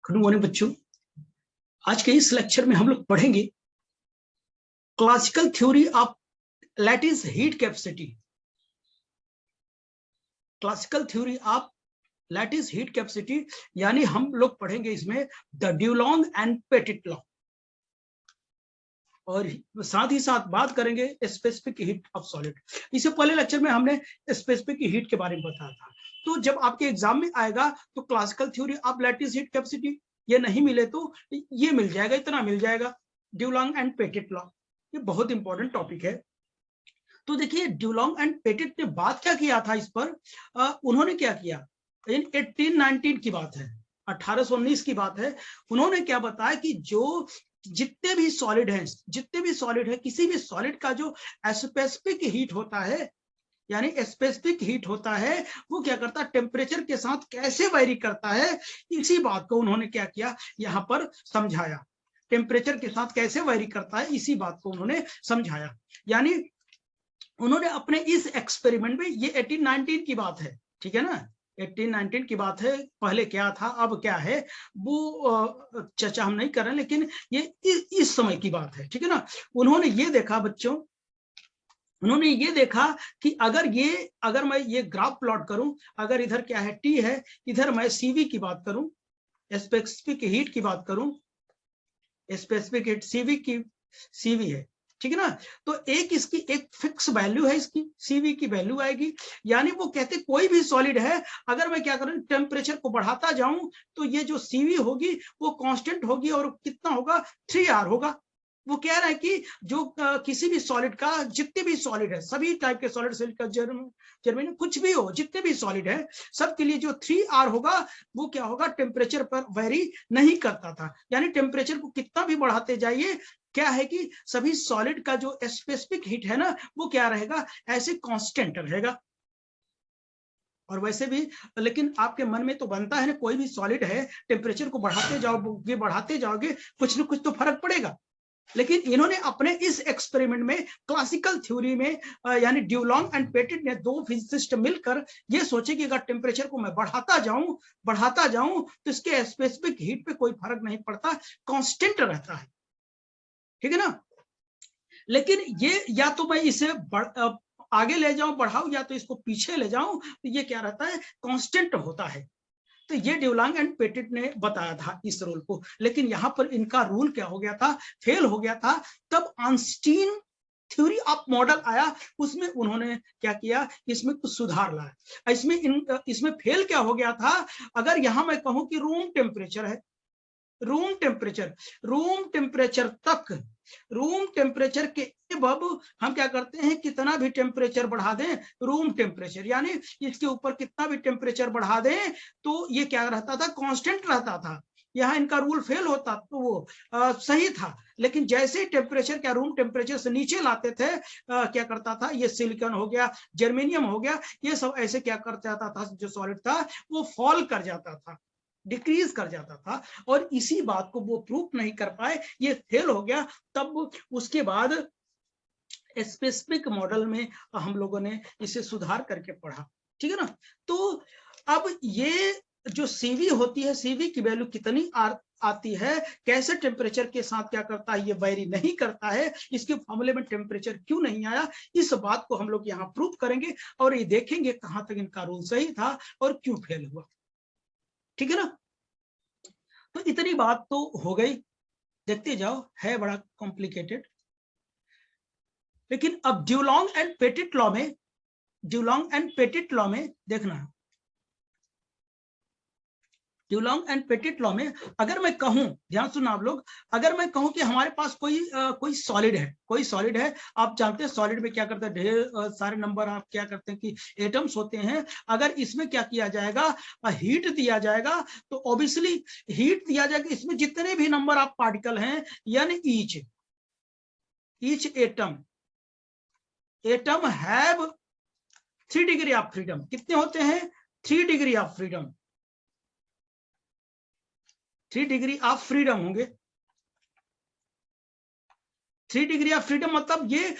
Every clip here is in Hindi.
गुड मॉर्निंग बच्चों। आज के इस लेक्चर में हम लोग पढ़ेंगे classical theory of lattice heat capacity. Classical theory of lattice heat capacity यानी हम लोग पढ़ेंगे इसमें द ड्यूलॉन्ग एंड पेटिट लॉ, और साथ ही साथ बात करेंगे स्पेसिफिक हीट ऑफ सॉलिड। इससे पहले लेक्चर में हमने स्पेसिफिक हीट के बारे में बताया था। तो जब आपके एग्जाम में आएगा तो classical theory of lattice heat capacity ये नहीं मिले तो ये मिल जाएगा, इतना मिल जाएगा, ड्यूलॉन्ग एंड पेटिट लॉ। ये बहुत इंपॉर्टेंट टॉपिक है। तो देखिए ड्यूलॉन्ग एंड पेटिट ने बात क्या किया था इस पर, उन्होंने क्या किया, इन 1819 की बात है, 1819 की बात है। उन्होंने क्या बताया कि जो जितने भी सॉलिड है, किसी भी सॉलिड का जो स्पेसिफिक हीट होता है, यानी स्पेसिफिक हीट होता है, वो क्या करता है, टेम्परेचर के साथ कैसे वेरी करता है, इसी बात को उन्होंने क्या किया, यहाँ पर समझाया। टेम्परेचर के साथ कैसे वेरी करता है, इसी बात को उन्होंने समझाया। यानी उन्होंने अपने इस एक्सपेरिमेंट में, ये 1819 की बात है, ठीक है ना, 1819 की बात है। पहले क्या था अब क्या है वो चर्चा हम नहीं कर रहे, लेकिन ये इस समय की बात है, ठीक है ना। उन्होंने ये देखा बच्चों, उन्होंने ये देखा कि अगर मैं ये ग्राफ प्लॉट करूं, अगर इधर क्या है टी है, इधर मैं सीवी की बात करूं, स्पेसिफिक हीट की बात करूं, स्पेसिफिक हीट सीवी है, ठीक है ना। तो इसकी एक फिक्स वैल्यू है, इसकी सीवी की वैल्यू आएगी। यानी वो कहते कोई भी सॉलिड है, अगर मैं क्या करूं, टेम्परेचर को बढ़ाता जाऊं तो ये जो सीवी होगी वो कांस्टेंट होगी, और कितना होगा, 3R होगा। वो कह रहा है कि जो किसी भी सॉलिड का, जितने भी सॉलिड है, सभी टाइप के सॉलिड, सिलिका, जर्मेनियम, कुछ भी हो, जितने भी सॉलिड है, सबके लिए जो 3R होगा वो क्या होगा, टेम्परेचर पर वेरी नहीं करता था। यानी टेम्परेचर को कितना भी बढ़ाते जाइए, क्या है कि सभी सॉलिड का जो स्पेसिफिक हीट है ना, वो क्या रहेगा, ऐसे कांस्टेंट रहेगा। और वैसे भी, लेकिन आपके मन में तो बनता है ना, कोई भी सॉलिड है, टेम्परेचर को बढ़ाते जाओगे कुछ ना कुछ तो फर्क पड़ेगा। लेकिन इन्होंने अपने इस एक्सपेरिमेंट में, क्लासिकल थ्योरी में, यानी ड्यूलॉन्ग एंड पेटिट ने, दो फिजिसिस्ट मिलकर ये सोचे कि अगर टेम्परेचर को मैं बढ़ाता जाऊं तो इसके स्पेसिफिक हीट पे कोई फर्क नहीं पड़ता, कांस्टेंट रहता है, ठीक है ना। लेकिन ये या तो मैं इसे आगे ले जाऊं, बढ़ाऊं, या तो इसको पीछे ले जाऊं, तो ये क्या रहता है, कांस्टेंट होता है। तो ये ड्यूलॉन्ग एंड पेटिट ने बताया था इस रूल को। लेकिन यहां पर इनका रूल क्या हो गया था, फेल हो गया था। तब आइंस्टीन थ्योरी ऑफ मॉडल आया, उसमें उन्होंने क्या किया, इसमें कुछ सुधार लाया। इसमें फेल क्या हो गया था, अगर यहां मैं कहूं कि रूम टेम्परेचर है, रूम टेम्परेचर के अब हम क्या करते हैं, कितना भी टेम्परेचर बढ़ा दें, रूम टेम्परेचर यानी इसके ऊपर कितना भी टेम्परेचर बढ़ा दें तो ये क्या रहता था, कांस्टेंट रहता था। यहाँ इनका रूल फेल होता तो वो सही था। लेकिन जैसे ही टेम्परेचर क्या, रूम टेम्परेचर से नीचे लाते थे, क्या करता था, ये सिलिकॉन हो गया, जर्मेनियम हो गया, ये सब ऐसे क्या कर जाता था, जो सॉलिड था वो फॉल कर जाता था, डिक्रीज कर जाता था। और इसी बात को वो प्रूफ नहीं कर पाए, ये फेल हो गया। तब उसके बाद स्पेसिफिक मॉडल में हम लोगों ने इसे सुधार करके पढ़ा, ठीक है ना। तो अब ये जो सीवी होती है, सीवी की वैल्यू कितनी आती है, कैसे टेम्परेचर के साथ क्या करता है, ये वेरी नहीं करता है, इसके फॉर्मूले में टेम्परेचर क्यों नहीं आया, इस बात को हम लोग यहाँ प्रूफ करेंगे, और ये देखेंगे कहां तक इनका रूल सही था और क्यों फेल हुआ, ठीक है ना। तो इतनी बात तो हो गई, देखते जाओ, है बड़ा कॉम्प्लिकेटेड। लेकिन अब ड्यूलॉन्ग एंड पेटिट लॉ में देखना, ड्यूलॉन्ग एंड पेटिट लॉ में अगर मैं कहूं, ध्यान सुना आप लोग, अगर मैं कहूं कि हमारे पास कोई सॉलिड है, आप जानते हैं सॉलिड में क्या करते हैं, ढेर सारे नंबर, आप क्या करते हैं कि एटम्स होते हैं। अगर इसमें क्या किया जाएगा, हीट दिया जाएगा, तो ऑब्वियसली हीट दिया जाएगा, इसमें जितने भी नंबर ऑफ पार्टिकल हैं, यानी each atom have 3 degree of freedom. कितने होते हैं, 3 degree of freedom, 3 degree of freedom होंगे। 3 डिग्री ऑफ फ्रीडम मतलब ये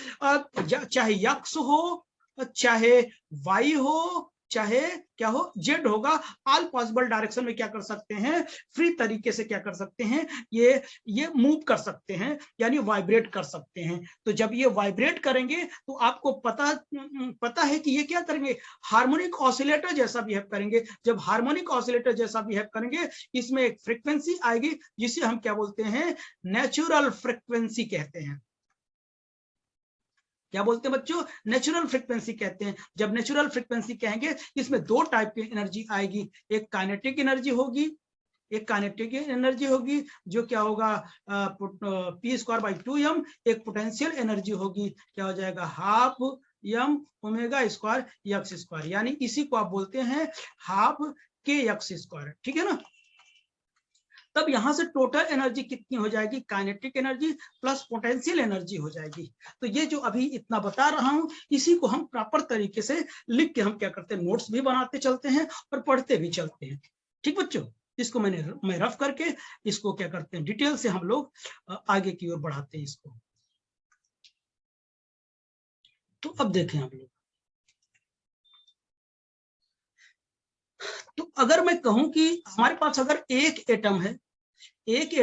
चाहे यक्स हो, चाहे वाई हो, चाहे क्या हो, जेड होगा, ऑल पॉसिबल डायरेक्शन में क्या कर सकते हैं, फ्री तरीके से क्या कर सकते हैं, ये मूव कर सकते हैं, यानी वाइब्रेट कर सकते हैं। तो जब ये वाइब्रेट करेंगे तो आपको पता है कि ये क्या करेंगे, हार्मोनिक ऑसिलेटर जैसा बिहेव करेंगे। जब हार्मोनिक ऑसिलेटर जैसा बिहेव करेंगे, इसमें एक फ्रीक्वेंसी आएगी जिसे हम क्या बोलते हैं, नेचुरल फ्रीक्वेंसी कहते हैं। क्या बोलते हैं बच्चों, नेचुरल फ्रीक्वेंसी कहते हैं। जब नेचुरल फ्रीक्वेंसी कहेंगे, इसमें दो टाइप की एनर्जी आएगी, एक काइनेटिक एनर्जी होगी, एक काइनेटिक एनर्जी होगी जो क्या होगा, p²/2m, एक पोटेंशियल एनर्जी होगी, क्या हो जाएगा, half m omega square x square, यानी इसी को आप बोलते हैं हाफ k एक्स स्क्वायर, ठीक है ना। तब यहां से टोटल एनर्जी कितनी हो जाएगी, kinetic energy plus potential energy हो जाएगी। तो ये जो अभी इतना बता रहा हूं, इसी को हम प्रॉपर तरीके से लिख के हम क्या करते हैं, नोट्स भी बनाते चलते हैं और पढ़ते भी चलते हैं। ठीक बच्चों, इसको मैं रफ करके इसको क्या करते हैं, डिटेल से हम लोग आगे की ओर बढ़ाते हैं इसको। तो अब देखें हम लोग, तो अगर मैं कहूं कि हमारे पास अगर एक एटम है, एक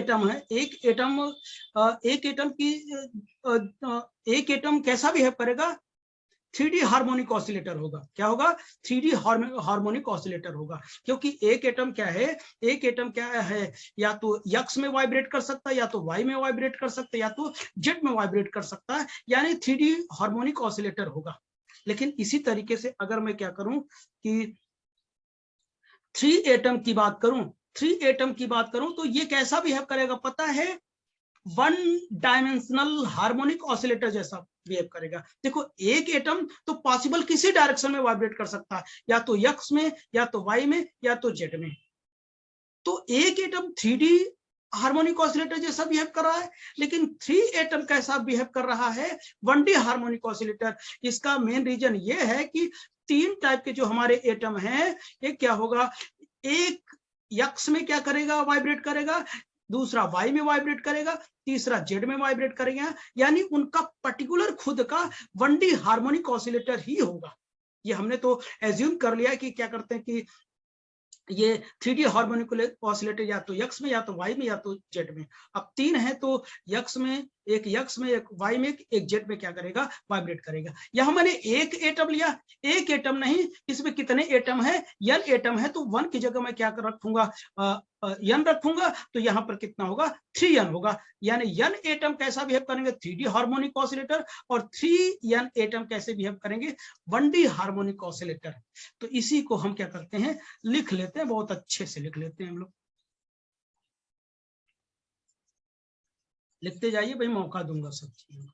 एटम कैसा बिहेव करेगा, 3D हार्मोनिक ऑसिलेटर होगा। क्या होगा, 3D हार्मोनिक ऑसिलेटर होगा, क्योंकि एक एटम क्या है, या तो एक्स में वाइब्रेट कर सकता है, या तो वाई में वाइब्रेट कर सकता है, या तो जेड में वाइब्रेट कर सकता है, यानी 3D हार्मोनिक ऑसिलेटर होगा। लेकिन इसी तरीके से अगर मैं क्या करूं कि 3 एटम की बात करूं, तो ये कैसा बिहेव करेगा पता है, 1 डायमेंशनल हार्मोनिक ऑसिलेटर जैसा बिहेव करेगा। देखो, एक एटम तो पॉसिबल किसी डायरेक्शन में वाइब्रेट कर सकता है, या तो एक्स में, या तो वाई में, या तो जेड में। तो एक एटम 3D हार्मोनिक ऑसिलेटर जैसा बिहेव कर रहा है, लेकिन 3 एटम कैसा बिहेव कर रहा है, 1D हार्मोनिक ऑसिलेटर। इसका मेन रीजन ये है कि 3 टाइप के जो हमारे एटम हैं, एक क्या होगा, एक एक्स में क्या करेगा, वाइब्रेट करेगा, दूसरा वाई में वाइब्रेट करेगा, तीसरा जेड में वाइब्रेट करेगा, यानी उनका पर्टिकुलर खुद का 1D हार्मोनिक ऑसिलेटर ही होगा। ये हमने तो एज्यूम कर लिया कि क्या करते हैं कि ये 3D हार्मोनिक ऑसिलेटर या तो एक्स में, या तो वाई में, या तो जेड में। अब 3 है तो एक्स में एक वाई में एक जेड में क्या करेगा, वाइब्रेट करेगा। यहां मैंने एक एटम लिया, एक एटम नहीं, इसमें कितने एटम है, n एटम है, तो 1 की जगह मैं क्या रखूंगा, n रखूंगा, तो यहां पर कितना होगा, 3n होगा। यानी n एटम कैसा बिहेव करेंगे, 3D हार्मोनिक ऑसिलेटर, और 3n एटम कैसे बिहेव करेंगे, 1D हार्मोनिक ऑसिलेटर। तो इसी को हम क्या करते हैं, लिख लेते हैं, बहुत अच्छे से लिख लेते हैं हम लोग। लिखते जाइए भाई, मौका दूंगा सब चीजों।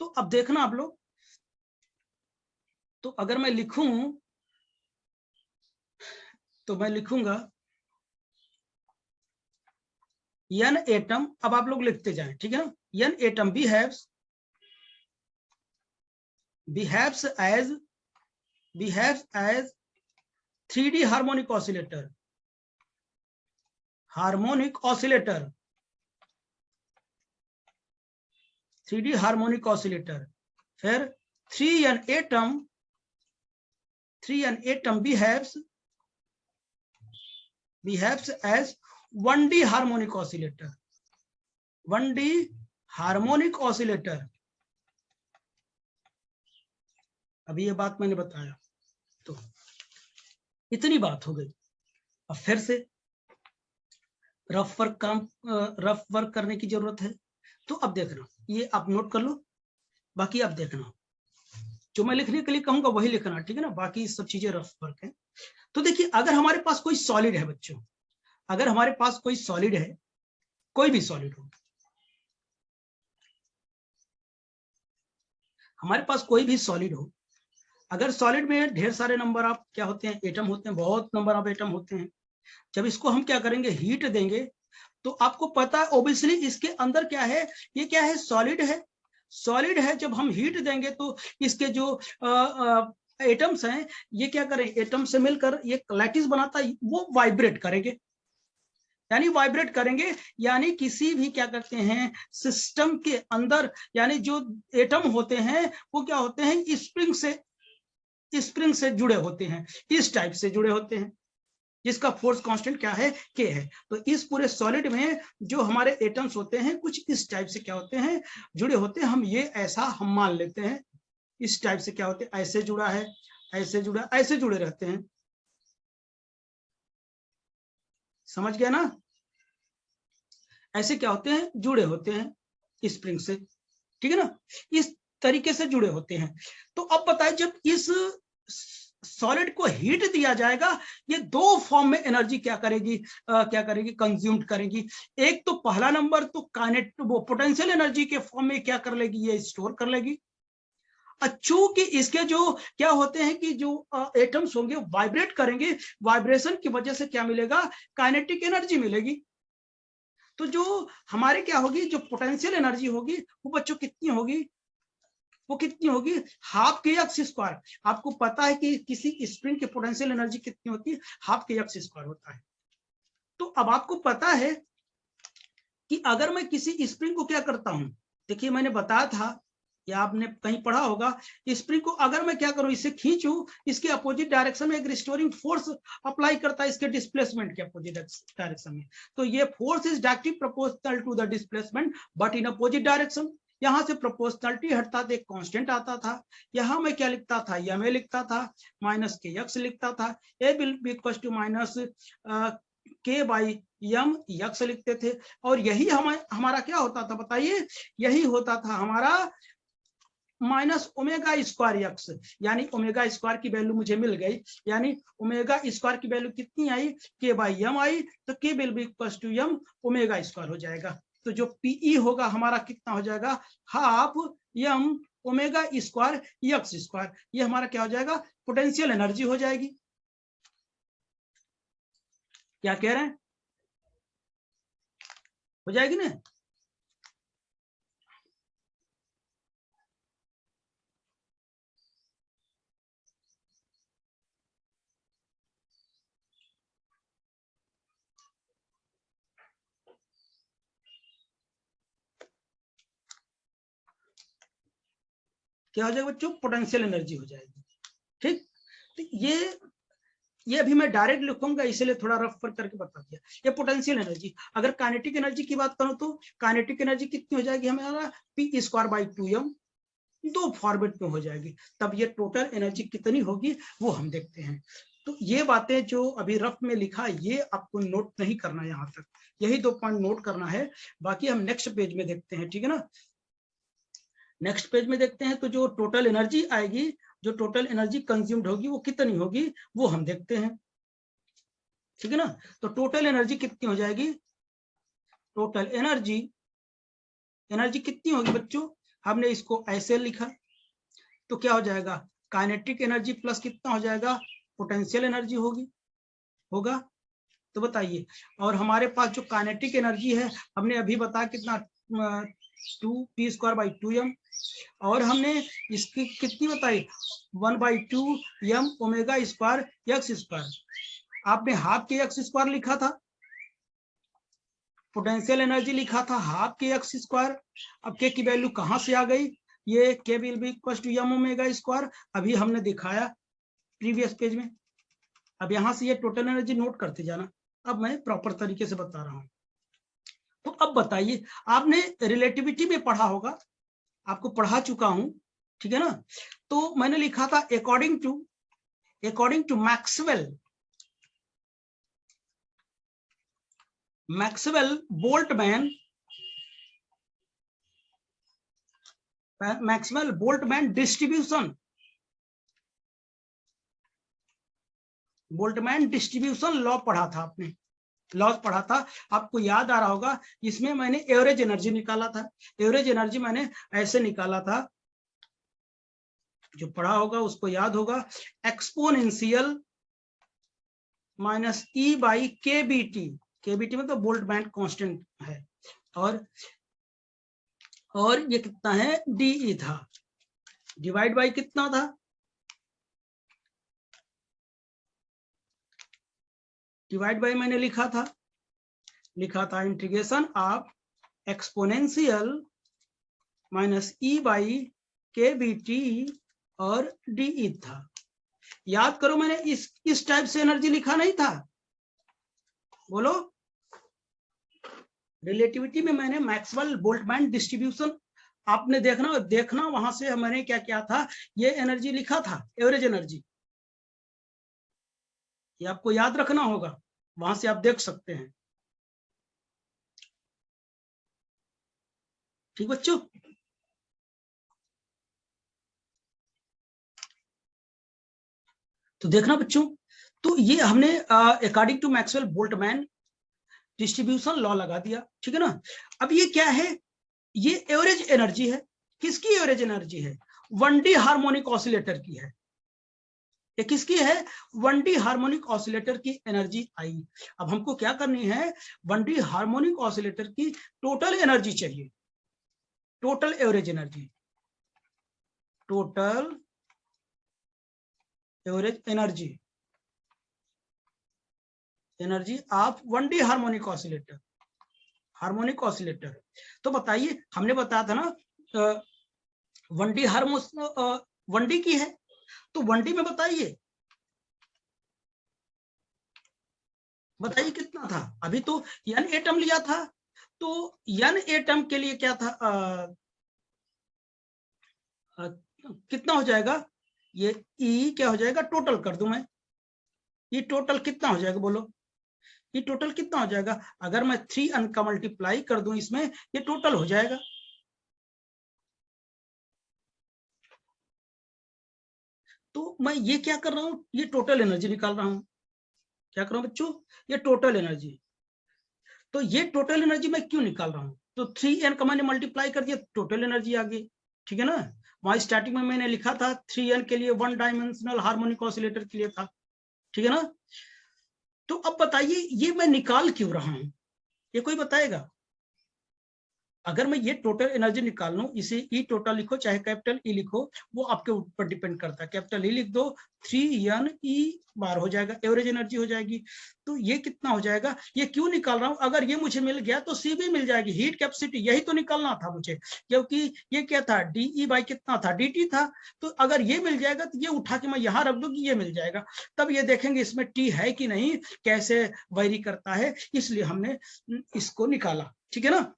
तो अब देखना आप लोग, तो अगर मैं लिखूं तो मैं लिखूंगा n एटम, अब आप लोग लिखते जाएं, ठीक है ना। n atom behaves as 3D harmonic oscillator, harmonic oscillator, 3D harmonic oscillator. फिर 3n atom behaves as 1D harmonic oscillator, 1D harmonic oscillator. अभी ये बात मैंने बताया, तो इतनी बात हो गई। अब फिर से रफ वर्क करने की जरूरत है। तो अब देखना, ये आप नोट कर लो, बाकी आप देखना, जो मैं लिखने के लिए कहूंगा वही लिखना, ठीक है ना, बाकी सब चीजें रफ वर्क है। तो देखिए, अगर हमारे पास कोई सॉलिड है बच्चों, अगर हमारे पास कोई सॉलिड है, कोई भी सॉलिड हो, हमारे पास कोई भी सॉलिड हो, अगर सॉलिड में ढेर सारे नंबर ऑफ क्या होते हैं, एटम होते हैं, बहुत नंबर ऑफ एटम होते हैं। जब इसको हम क्या करेंगे, हीट देंगे, तो आपको पता है ओब्वियसली इसके अंदर क्या है, ये क्या है, सॉलिड है। सॉलिड है, जब हम हीट देंगे तो इसके जो एटम्स हैं, ये क्या करें, एटम से मिलकर ये लैटिस बनाता है, वो वाइब्रेट करेंगे, यानी वाइब्रेट करेंगे, यानी किसी भी क्या करते हैं सिस्टम के अंदर, यानी जो एटम होते हैं वो क्या होते हैं, स्प्रिंग से स्प्रिंग से जुड़े होते हैं, इस टाइप से जुड़े होते हैं, जिसका फोर्स कांस्टेंट क्या है, के है। तो इस पूरे सॉलिड में जो हमारे एटम्स होते हैं कुछ इस टाइप से क्या होते हैं, जुड़े होते हैं। हम ये ऐसा हम मान लेते हैं, इस टाइप से क्या होते हैं, ऐसे जुड़ा है, ऐसे जुड़ा, ऐसे जुड़े रहते हैं। समझ गया ना, ऐसे क्या होते हैं, जुड़े होते हैं स्प्रिंग से, ठीक है ना, इस तरीके से जुड़े होते हैं। तो अब बताएं, जब इस सॉलिड को हीट दिया जाएगा, ये दो फॉर्म में एनर्जी क्या करेगी, कंज्यूम करेगी। एक तो पहला नंबर तो वो पोटेंशियल एनर्जी के फॉर्म में क्या कर लेगी, ये स्टोर कर लेगी। चूंकि इसके जो क्या होते हैं कि जो एटम्स होंगे वाइब्रेट करेंगे, वाइब्रेशन की वजह से क्या मिलेगा, काइनेटिक एनर्जी मिलेगी। तो जो हमारे क्या होगी, जो पोटेंशियल एनर्जी होगी वो बच्चों कितनी होगी, वो कितनी होगी, हाफ के एक्स स्क्वायर। आपको पता है कि किसी स्प्रिंग की पोटेंशियल एनर्जी कितनी होती है, हाफ के एक्स स्क्वायर होता है। तो अब आपको पता है कि अगर मैं किसी स्प्रिंग को क्या करता हूं, देखिए मैंने बताया था या आपने कहीं पढ़ा होगा, स्प्रिंग को अगर मैं क्या करूं, इसे खींचूं, इसके अपोजिट डायरेक्शन में एक रिस्टोरिंग फोर्स अप्लाई करता है इसके डिस्प्लेसमेंट के अपोजिट डायरेक्शन में। तो ये force is directly proportional to the displacement but in opposite direction. यहां से प्रोपोर्शनलिटी हटता था, एक कांस्टेंट आता था। यहां मैं क्या लिखता था, या मैं लिखता था माइनस के एक्स लिखता था, a will be equal to minus k by m x लिखते थे। और यही हमारा क्या होता था बताइए, यही होता था हमारा माइनस ओमेगा स्क्वायर यक्स, यानी ओमेगा स्क्वायर की वैल्यू मुझे मिल गई, यानी ओमेगा स्क्वायर की वैल्यू कितनी आई, के बाई यम आई, तो k will be equal to m omega square हो जाएगा। तो जो पीई होगा हमारा कितना हो जाएगा, half m omega square x square. ये हमारा क्या हो जाएगा, पोटेंशियल एनर्जी हो जाएगी। क्या कह रहे हैं, हो जाएगी ना। क्या हो जाएगा बच्चों, पोटेंशियल एनर्जी हो जाएगी। ठीक, तो ये अभी मैं डायरेक्ट लिखूंगा, इसलिए थोड़ा रफ पर करके बता दिया। ये पोटेंशियल एनर्जी। अगर काइनेटिक एनर्जी की बात करूं तो काइनेटिक एनर्जी कितनी हो जाएगी हमारा, पी स्क्वायर बाई 2m, दो फॉर्मेट में हो जाएगी। तब ये टोटल एनर्जी कितनी होगी वो हम देखते हैं। तो ये बातें जो अभी रफ में लिखा, ये आपको नोट नहीं करना है, यहाँ तक यही 2 पॉइंट नोट करना है, बाकी हम नेक्स्ट पेज में देखते हैं, ठीक है ना। नेक्स्ट पेज में देखते हैं, तो जो टोटल एनर्जी आएगी, जो टोटल एनर्जी कंज्यूम्ड होगी वो कितनी होगी वो हम देखते हैं, ठीक है ना। तो टोटल एनर्जी कितनी हो जाएगी, टोटल एनर्जी कितनी होगी बच्चों, हमने इसको ऐसे लिखा, तो क्या हो जाएगा, काइनेटिक एनर्जी प्लस कितना हो जाएगा, पोटेंशियल एनर्जी होगा। तो बताइए, और हमारे पास जो काइनेटिक एनर्जी है हमने अभी बताया कितना, 2p स्क्वायर बाई 2m, और हमने इसकी कितनी बताई, 1/2m omega square x square. आपने हाफ के एक्स स्क्वायर लिखा था, पोटेंशियल एनर्जी लिखा था हाफ के एक्स स्क्वायर। अब के की वैल्यू कहां से आ गई, ये k will be equal to m omega square, अभी हमने दिखाया प्रीवियस पेज में। अब यहां से ये टोटल एनर्जी नोट करते जाना, अब मैं प्रॉपर तरीके से बता रहा हूं। तो अब बताइए, आपने रिलेटिविटी में पढ़ा होगा, आपको पढ़ा चुका हूं, ठीक है ना। तो मैंने लिखा था according to Maxwell Boltzmann distribution law पढ़ा था आपने, लॉज पढ़ा था, आपको याद आ रहा होगा। इसमें मैंने एवरेज एनर्जी निकाला था, एवरेज एनर्जी मैंने ऐसे निकाला था, जो पढ़ा होगा उसको याद होगा, एक्सपोनेंशियल माइनस ई बाई के बी टी में तो बोल्टमैन कांस्टेंट है, और ये कितना है, डी था, डिवाइड बाई कितना था, डिवाइड बाई मैंने लिखा था integration of exponential minus E by के बी टी और डी था। याद करो मैंने इस टाइप से एनर्जी लिखा नहीं था, बोलो। रिलेटिविटी में मैंने मैक्सवेल बोल्ट्जमैन डिस्ट्रीब्यूशन आपने देखना वहां से मैंने क्या किया था, ये एनर्जी लिखा था, एवरेज एनर्जी, ये आपको याद रखना होगा, वहां से आप देख सकते हैं। ठीक बच्चों, तो देखना बच्चों, तो ये हमने according to Maxwell Boltzmann distribution law लगा दिया, ठीक है ना। अब ये क्या है, ये एवरेज एनर्जी है, किसकी एवरेज एनर्जी है, 1D हार्मोनिक ऑसिलेटर की है। ये किसकी है, 1D हार्मोनिक ऑसिलेटर की एनर्जी आई। अब हमको क्या करनी है, 1D हार्मोनिक ऑसिलेटर की टोटल एनर्जी चाहिए, total average energy, total average energy, energy of 1D harmonic oscillator, harmonic oscillator. तो बताइए, हमने बताया था ना 1D हार्मो 1D की है, तो 1D में बताइए कितना था, अभी तो n एटम लिया था, तो n एटम के लिए क्या था, कितना हो जाएगा, ये E क्या हो जाएगा, टोटल कर दूं मैं, ये टोटल कितना हो जाएगा बोलो, ये टोटल कितना हो जाएगा, अगर मैं 3n का मल्टीप्लाई कर दूं इसमें, ये टोटल हो जाएगा। तो मैं ये क्या कर रहा हूं, ये टोटल एनर्जी निकाल रहा हूं, क्या कर रहा हूं बच्चों, ये टोटल एनर्जी। तो ये टोटल एनर्जी मैं क्यों निकाल रहा हूं, तो 3n का मैंने मल्टीप्लाई कर दिया, टोटल एनर्जी आ गई, ठीक है ना। वहां स्टार्टिंग में मैंने लिखा था 3n के लिए 1 डायमेंशनल हार्मोनिक ऑसिलेटर के लिए था, ठीक है ना। तो अब बताइए ये मैं निकाल क्यों रहा हूं, ये कोई बताएगा। अगर मैं ये टोटल एनर्जी निकाल लूं, इसे ई टोटल लिखो चाहे कैपिटल ई लिखो, वो आपके ऊपर डिपेंड करता है, कैपिटल ई लिख दो, 3n ई बार हो जाएगा, एवरेज एनर्जी हो जाएगी। तो ये कितना हो जाएगा, ये क्यों निकाल रहा हूं, अगर ये मुझे मिल गया तो सी भी मिल जाएगी, हीट कैपेसिटी, यही तो निकालना था मुझे, क्योंकि ये क्या था, डी बाई कितना था, dt था। तो अगर ये मिल जाएगा तो ये उठा के मैं यहाँ रख दूंगी, ये मिल जाएगा, तब ये देखेंगे इसमें टी है कि नहीं, कैसे वेरी करता है, इसलिए हमने इसको निकाला, ठीक है ना।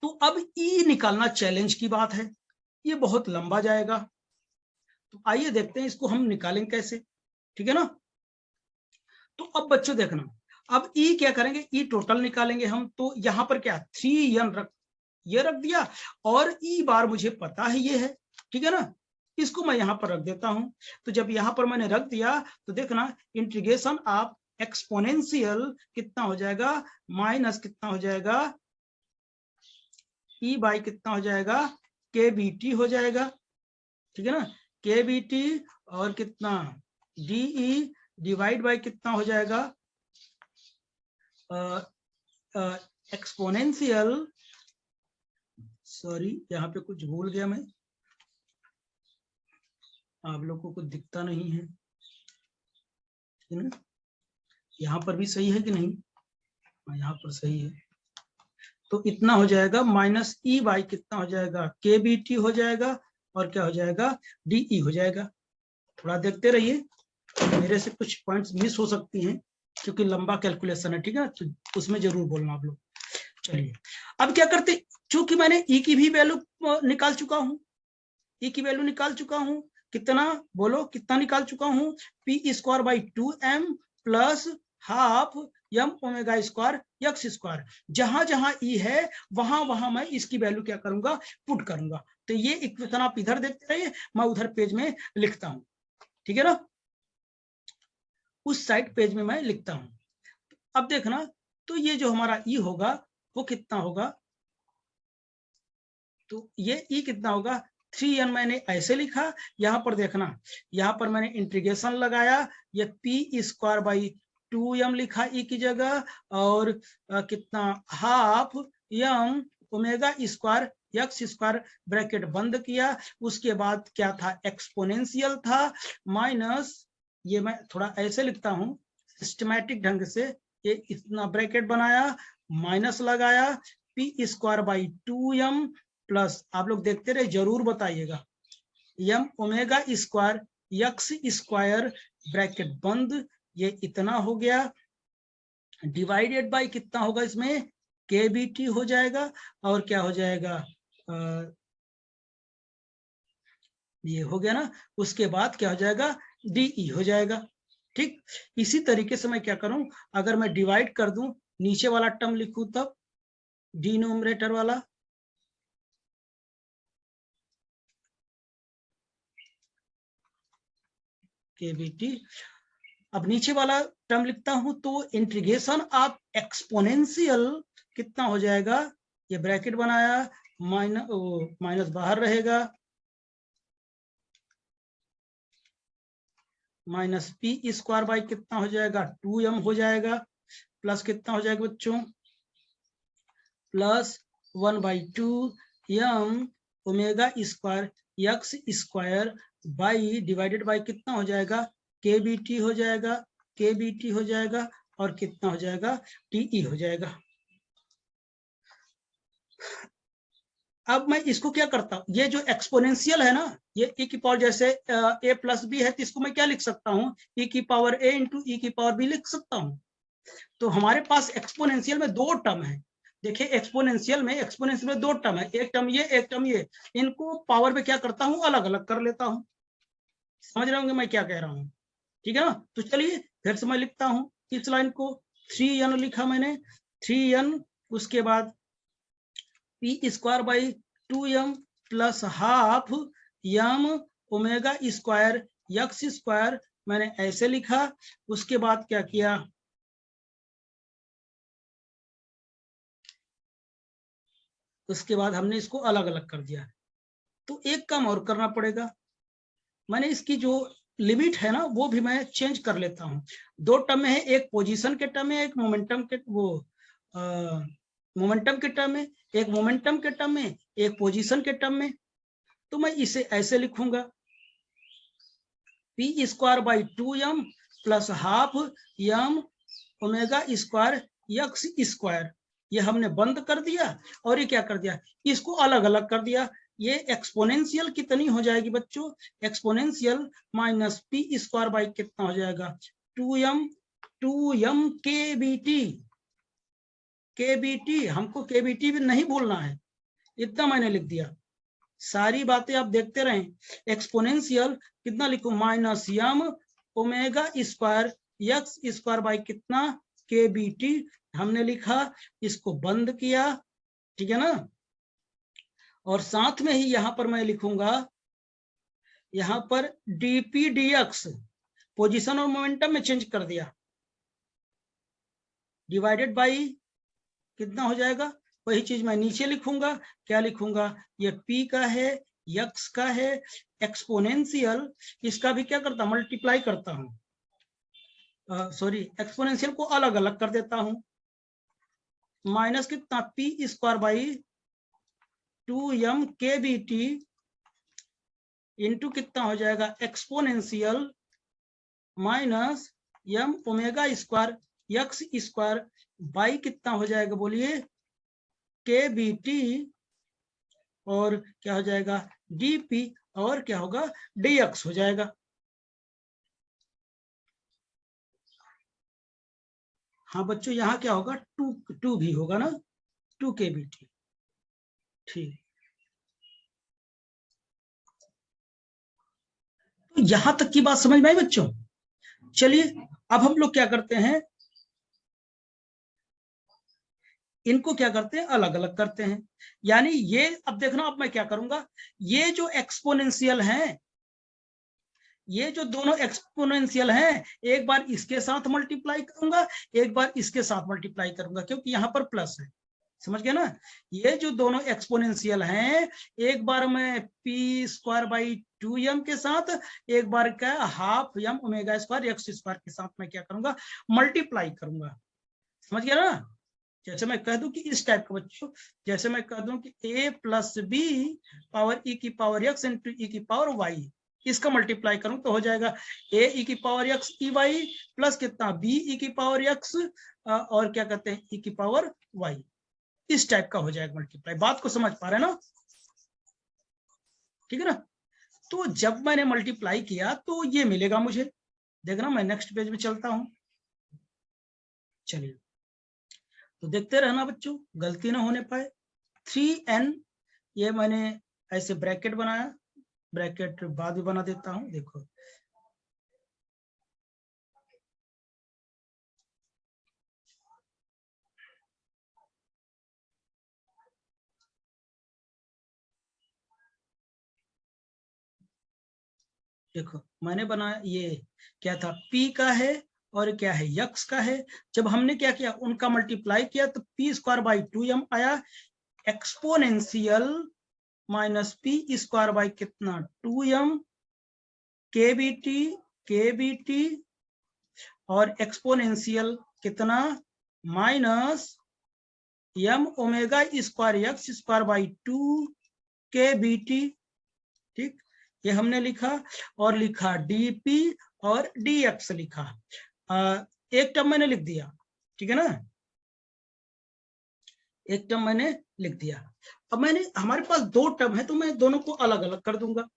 तो अब ई निकालना चैलेंज की बात है, ये बहुत लंबा जाएगा, तो आइए देखते हैं इसको हम निकालेंगे कैसे, ठीक है ना। तो अब बच्चों देखना, अब ई क्या करेंगे, ई टोटल निकालेंगे हम, तो यहां पर क्या 3n ये रख दिया, और ई बार मुझे पता है ये है, ठीक है ना, इसको मैं यहां पर रख देता हूं। तो जब यहां पर मैंने रख दिया, तो देखना इंटीग्रेशन ऑफ एक्सपोनेंशियल कितना हो जाएगा, माइनस कितना हो जाएगा, ई बाई कितना हो जाएगा, के बी टी हो जाएगा, ठीक है ना, के बी टी, और कितना डी डिवाइड बाई कितना हो जाएगा, एक्सपोनेंशियल, सॉरी यहाँ पे कुछ भूल गया मैं, आप लोगों को दिखता नहीं है, ठीक है ना, यहाँ पर भी सही है कि नहीं, यहाँ पर सही है। तो इतना हो जाएगा माइनस ई बाई कितना हो जाएगा, के बी टी हो जाएगा, और क्या हो जाएगा, डी हो जाएगा। थोड़ा देखते रहिए, मेरे से कुछ पॉइंट्स मिस हो सकती हैं, क्योंकि लंबा कैलकुलेशन है, ठीक है, तो उसमें जरूर बोलना आप लोग। चलिए अब क्या करते, चूंकि मैंने ई की भी वैल्यू निकाल चुका हूं, ई की वैल्यू निकाल चुका हूं, कितना बोलो, कितना निकाल चुका हूं, p square by 2m plus half m omega square x square, जहां जहां ई है वहां वहां मैं इसकी वैल्यू क्या करूंगा, पुट करूंगा। तो ये इक्वेशन आप इधर देखते रहिए, मैं उधर पेज में लिखता हूं, ठीक है ना, उस साइड पेज में मैं लिखता हूं। अब देखना, तो ये जो हमारा ई होगा वो कितना होगा, तो ये ई कितना होगा, 3n मैंने ऐसे लिखा, यहां पर देखना, यहां पर मैंने इंटीग्रेशन लगाया, ये पी स्क्वायर बाई 2m लिखा ई की जगह, और कितना half m omega square x square, bracket बंद किया, उसके बाद क्या था, एक्सपोनेंशियल था, माइनस, ये मैं थोड़ा ऐसे लिखता हूं सिस्टमैटिक ढंग से, ये इतना ब्रैकेट बनाया, माइनस लगाया, P square by 2m plus, आप लोग देखते रहे जरूर बताइएगा, m omega square x square bracket बंद, ये इतना हो गया, डिवाइडेड बाय कितना होगा इसमें, के बी टी हो जाएगा, और क्या हो जाएगा, ये हो गया ना, उसके बाद क्या हो जाएगा, डीई हो जाएगा। ठीक, इसी तरीके से मैं क्या करूं, अगर मैं डिवाइड कर दूं, नीचे वाला टर्म लिखूं तब डिनोमिनेटर वाला, केबीटी, अब नीचे वाला टर्म लिखता हूं तो इंटीग्रेशन ऑफ एक्सपोनेंशियल कितना हो जाएगा, ये ब्रैकेट बनाया, माइनस बाहर रहेगा, माइनस पी स्क्वायर बाई कितना हो जाएगा, 2m हो जाएगा, प्लस कितना हो जाएगा बच्चों, plus 1/2 m omega square x square by divided by कितना हो जाएगा, के बी टी हो जाएगा, के बी टी हो जाएगा, और कितना हो जाएगा, टीई हो जाएगा। अब मैं इसको क्या करता हूं, ये जो एक्सपोनेंशियल है ना, ये e की पावर, जैसे a प्लस बी है, तो इसको मैं क्या लिख सकता हूँ, e की पावर a इंटू e की पावर b लिख सकता हूँ। तो हमारे पास एक्सपोनेंशियल में दो टर्म है, देखिए एक्सपोनेंशियल में दो टर्म है, एक टर्म ये, एक टर्म ये, इनको पावर में क्या करता हूँ, अलग अलग कर लेता हूँ। समझ रहे होंगे मैं क्या कह रहा हूँ, ठीक है ना। तो चलिए फिर से मैं लिखता हूँ इस लाइन को, 3n लिखा मैंने, 3n, उसके बाद p square by 2m plus half m omega square x square, मैंने ऐसे लिखा। उसके बाद क्या किया, उसके बाद हमने इसको अलग अलग कर दिया। तो एक काम और करना पड़ेगा, मैंने इसकी जो लिमिट है ना वो भी मैं चेंज कर लेता हूँ। दो टर्म में है, एक पोजीशन के टर्म में, एक मोमेंटम के, वो मोमेंटम के टर्म में, एक मोमेंटम के टर्म में, एक पोजीशन के टर्म में। तो मैं इसे ऐसे लिखूंगा, P square by 2m plus half m omega square x square, ये हमने बंद कर दिया, और ये क्या कर दिया, इसको अलग अलग कर दिया। ये एक्सपोनेंशियल कितनी हो जाएगी बच्चों, exponential minus P square by कितना हो जाएगा, 2m के बी टी, हमको के बी टी भी नहीं भूलना है, इतना मैंने लिख दिया। सारी बातें आप देखते रहें, एक्सपोनेंशियल कितना लिखूं, minus m omega square x square by कितना, के बी टी हमने लिखा, इसको बंद किया, ठीक है ना। और साथ में ही यहां पर मैं लिखूंगा, यहां पर डीपी डीएक्स पोजीशन और मोमेंटम में चेंज कर दिया, डिवाइडेड बाई कितना हो जाएगा, वही चीज मैं नीचे लिखूंगा, क्या लिखूंगा, ये p का है, x का है, एक्सपोनेंशियल, इसका भी क्या करता, मल्टीप्लाई करता हूं, सॉरी एक्सपोनेंशियल को अलग अलग कर देता हूं, माइनस कितना, पी स्क्वायर बाई 2m के बी टी इंटू कितना हो जाएगा, exponential minus m omega square x square by कितना हो जाएगा, बोलिए, के बी टी, और क्या हो जाएगा, डीपी, और क्या होगा, डीएक्स हो जाएगा। हाँ बच्चों, यहाँ क्या होगा, टू भी होगा ना, 2 के बी टी, ठीक। तो यहां तक की बात समझ में आई बच्चों। चलिए अब हम लोग क्या करते हैं, इनको क्या करते हैं, अलग अलग करते हैं। यानी ये अब देखना, अब मैं क्या करूंगा, ये जो एक्सपोनेंशियल है, ये जो दोनों एक्सपोनेंशियल हैं, एक बार इसके साथ मल्टीप्लाई करूंगा, एक बार इसके साथ मल्टीप्लाई करूंगा, क्योंकि यहाँ पर प्लस है, समझ गया ना। ये जो दोनों एक्सपोनेंशियल हैं, एक बार मैं पी स्क्वायर बाई 2m के साथ, एक बार क्या half m omega square x square के साथ मैं क्या करूंगा, मल्टीप्लाई करूंगा, समझ गया ना। जैसे मैं कह दूं कि इस टाइप का बच्चों, जैसे मैं कह दूं कि a plus b power e की पावर x इंटू e की पावर y, इसका मल्टीप्लाई करूं तो हो जाएगा a e की power x e y plus कितना b e की पावर x और क्या कहते हैं e की पावर y, इस टाइप का हो जाएगा मल्टीप्लाई। बात को समझ पा रहे हैं ना, ठीक है ना। तो जब मैंने मल्टीप्लाई किया तो ये मिलेगा मुझे। देखना मैं नेक्स्ट पेज में चलता हूं। चलिए तो देखते रहना बच्चों, गलती ना होने पाए। 3n, ये मैंने ऐसे ब्रैकेट बनाया, ब्रैकेट बाद में बना देता हूं। देखो देखो मैंने बनाया, ये क्या था, p का है और क्या है, यक्स का है। जब हमने क्या किया, उनका मल्टीप्लाई किया तो p स्क्वायर बाई 2m आया, exponential minus p square by कितना 2m केबीटी और एक्सपोनेंशियल कितना minus m omega square x square by 2 KBT. ठीक, ये हमने लिखा, और लिखा dp और dx लिखा। एक टर्म मैंने लिख दिया, ठीक है ना, एक टर्म मैंने लिख दिया। अब मैंने, हमारे पास दो टर्म है तो मैं दोनों को अलग अलग कर दूंगा,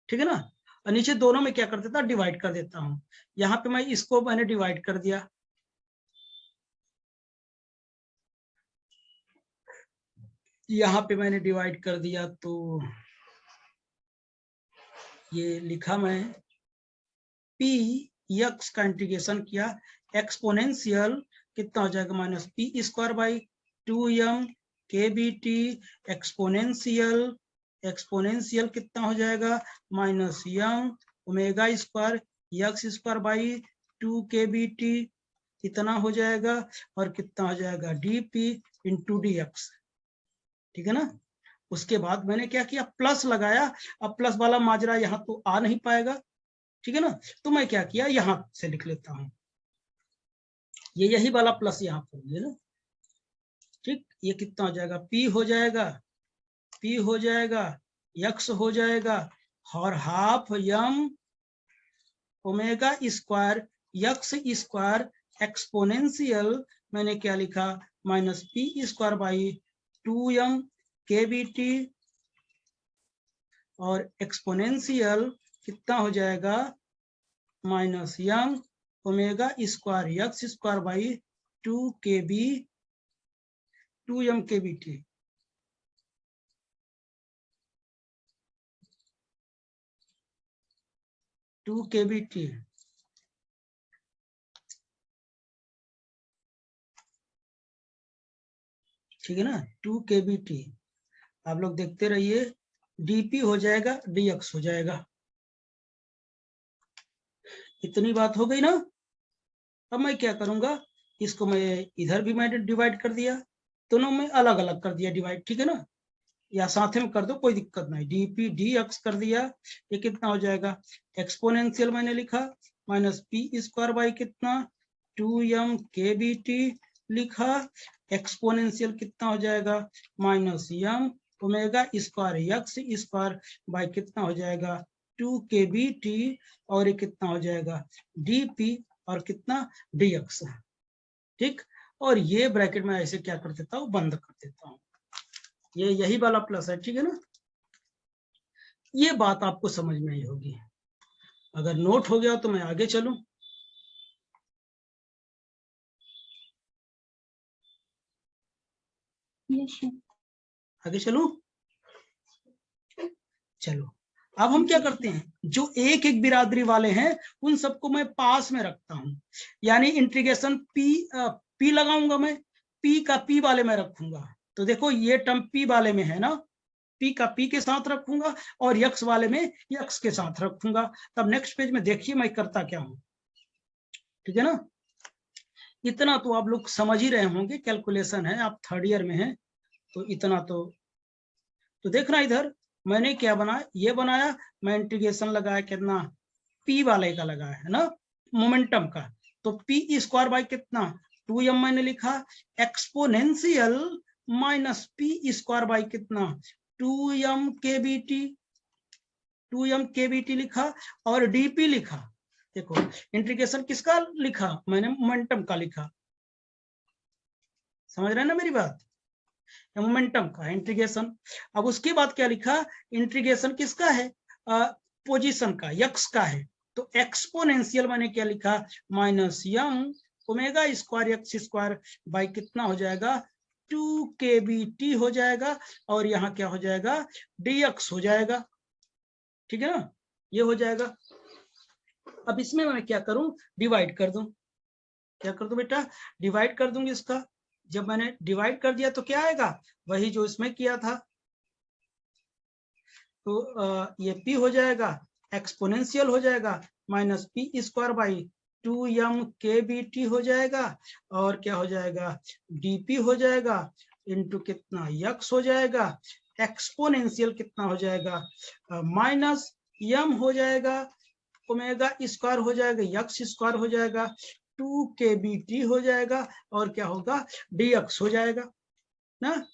ठीक है ना। और नीचे दोनों में क्या कर देता, डिवाइड कर देता हूं। यहाँ पे मैं इसको मैंने डिवाइड कर दिया, यहाँ पे मैंने डिवाइड कर दिया, तो ये लिखा मैं p यक्स का इंटीग्रेशन किया, एक्सपोनेंशियल कितना हो जाएगा minus p square by 2m kbt, exponential कितना हो जाएगा minus m omega square x square by 2 kbt, कितना हो जाएगा, और कितना हो जाएगा dp इंटू dx, ठीक है ना। उसके बाद मैंने क्या किया, प्लस लगाया। अब प्लस वाला माजरा यहाँ तो आ नहीं पाएगा, ठीक है ना, तो मैं क्या किया, यहां से लिख लेता हूं, ये यही वाला प्लस यहाँ पर है ना। ठीक, ये कितना हो जाएगा, p हो जाएगा, p हो जाएगा, x हो जाएगा, और half m omega square x square exponential, मैंने क्या लिखा, minus p square by 2m kbt, और एक्सपोनेंशियल कितना हो जाएगा minus m omega square x square by 2m kbt। ठीक है ना, 2 kbt। आप लोग देखते रहिए, dp हो जाएगा, dx हो जाएगा। इतनी बात हो गई ना। अब मैं क्या करूंगा, इसको मैं इधर भी मैंने डिवाइड कर दिया, दोनों में अलग अलग कर दिया डिवाइड, ठीक है ना, या साथ में कर दो कोई दिक्कत नहीं, dp dx कर दिया। ये कितना हो जाएगा, एक्सपोनेंशियल मैंने लिखा माइनस p स्क्वायर बाई कितना 2m kbt लिखा, एक्सपोनेंशियल कितना हो जाएगा minus m omega square x square by कितना हो जाएगा 2 kbt, और ये कितना हो जाएगा dp और कितना dx। ठीक, और ये ब्रैकेट में ऐसे क्या कर देता हूँ, बंद कर देता हूँ, ये यही वाला प्लस है, ठीक है ना। ये बात आपको समझ में आई होगी, अगर नोट हो गया तो मैं आगे चलूं। आगे चलूं, चलो। अब हम क्या करते हैं, जो एक एक बिरादरी वाले हैं उन सबको मैं पास में रखता हूं, यानी इंटीग्रेशन p लगाऊंगा मैं, p का p वाले में रखूंगा। तो देखो ये टर्म p वाले में है ना, p का p के साथ रखूंगा, और x वाले में x के साथ रखूंगा। तब नेक्स्ट पेज में देखिए मैं करता क्या हूं, ठीक है ना। इतना तो आप लोग समझ ही रहे होंगे, कैलकुलेशन है, आप थर्ड ईयर में हैं तो इतना तो देखना इधर मैंने क्या बनाया, ये बनाया, मैं इंटीग्रेशन लगाया कितना, p वाले का लगाया है ना, मोमेंटम का। तो p स्क्वायर बाई कितना 2m मैंने लिखा, exponential minus p square by कितना 2m kbt, 2m kbt लिखा, और dp लिखा। देखो इंटीग्रेशन किसका लिखा, मैंने मोमेंटम का लिखा, समझ रहे हैं ना मेरी बात, मोमेंटम का इंटीग्रेशन। अब उसके बाद क्या लिखा, इंटीग्रेशन किसका है, पोजीशन का, यक्स का है, तो एक्सपोनेंशियल मैंने क्या लिखा, minus m omega square x square by कितना हो जाएगा 2kBt हो जाएगा, और यहाँ क्या हो जाएगा dx हो जाएगा, ठीक है ना, ये हो जाएगा। अब इसमें मैं क्या करूं, डिवाइड कर दूं, क्या कर दूं बेटा, डिवाइड कर दूंगी इसका। जब मैंने डिवाइड कर दिया तो क्या आएगा, वही जो इसमें किया था, तो ये p हो जाएगा, एक्सपोनेंशियल हो जाएगा, minus P square by 2m/kBt हो जाएगा, और क्या हो जाएगा dp हो जाएगा, इंटू कितना x हो जाएगा, एक्सपोनेंशियल कितना हो जाएगा माइनस m हो जाएगा, ओमेगा स्क्वायर हो जाएगा, x स्क्वायर हो जाएगा, 2kBt हो जाएगा, और क्या होगा dx हो जाएगा ना।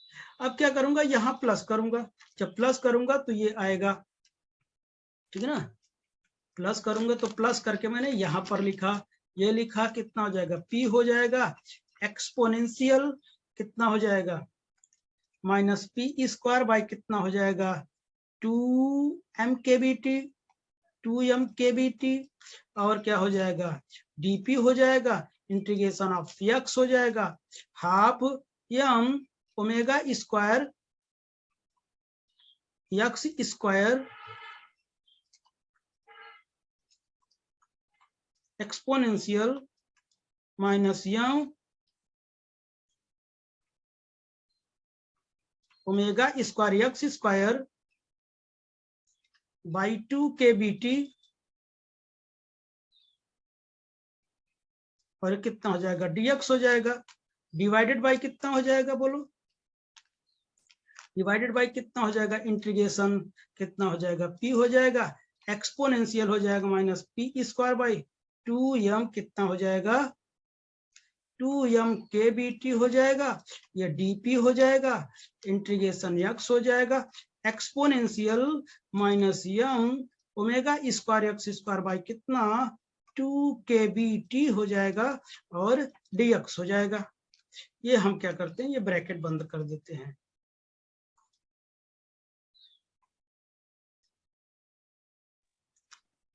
अब क्या करूंगा, यहाँ प्लस करूंगा, जब प्लस करूंगा तो ये आएगा, ठीक है ना, प्लस करूंगा तो प्लस करके मैंने यहाँ पर लिखा, ये लिखा कितना हो जाएगा p हो जाएगा, एक्सपोनेंशियल कितना हो जाएगा माइनस पी स्क्वायर बाई कितना हो जाएगा 2m/kBt, और क्या हो जाएगा dp हो जाएगा, इंटीग्रेशन ऑफ x हो जाएगा, half m omega square x square exponential minus m omega square x square by 2kBt, और कितना हो जाएगा dx हो जाएगा, डिवाइडेड बाई कितना हो जाएगा बोलो, डिवाइडेड बाई कितना हो जाएगा, इंटीग्रेशन कितना हो जाएगा p हो जाएगा, एक्सपोनेंशियल हो जाएगा minus P square by 2m कितना हो जाएगा 2m/kBt हो जाएगा, ये dp हो जाएगा, इंटीग्रेशन x हो जाएगा, exponential minus m omega square x square by कितना 2kBt हो जाएगा, और dx हो जाएगा। ये हम क्या करते हैं, ये ब्रैकेट बंद कर देते हैं।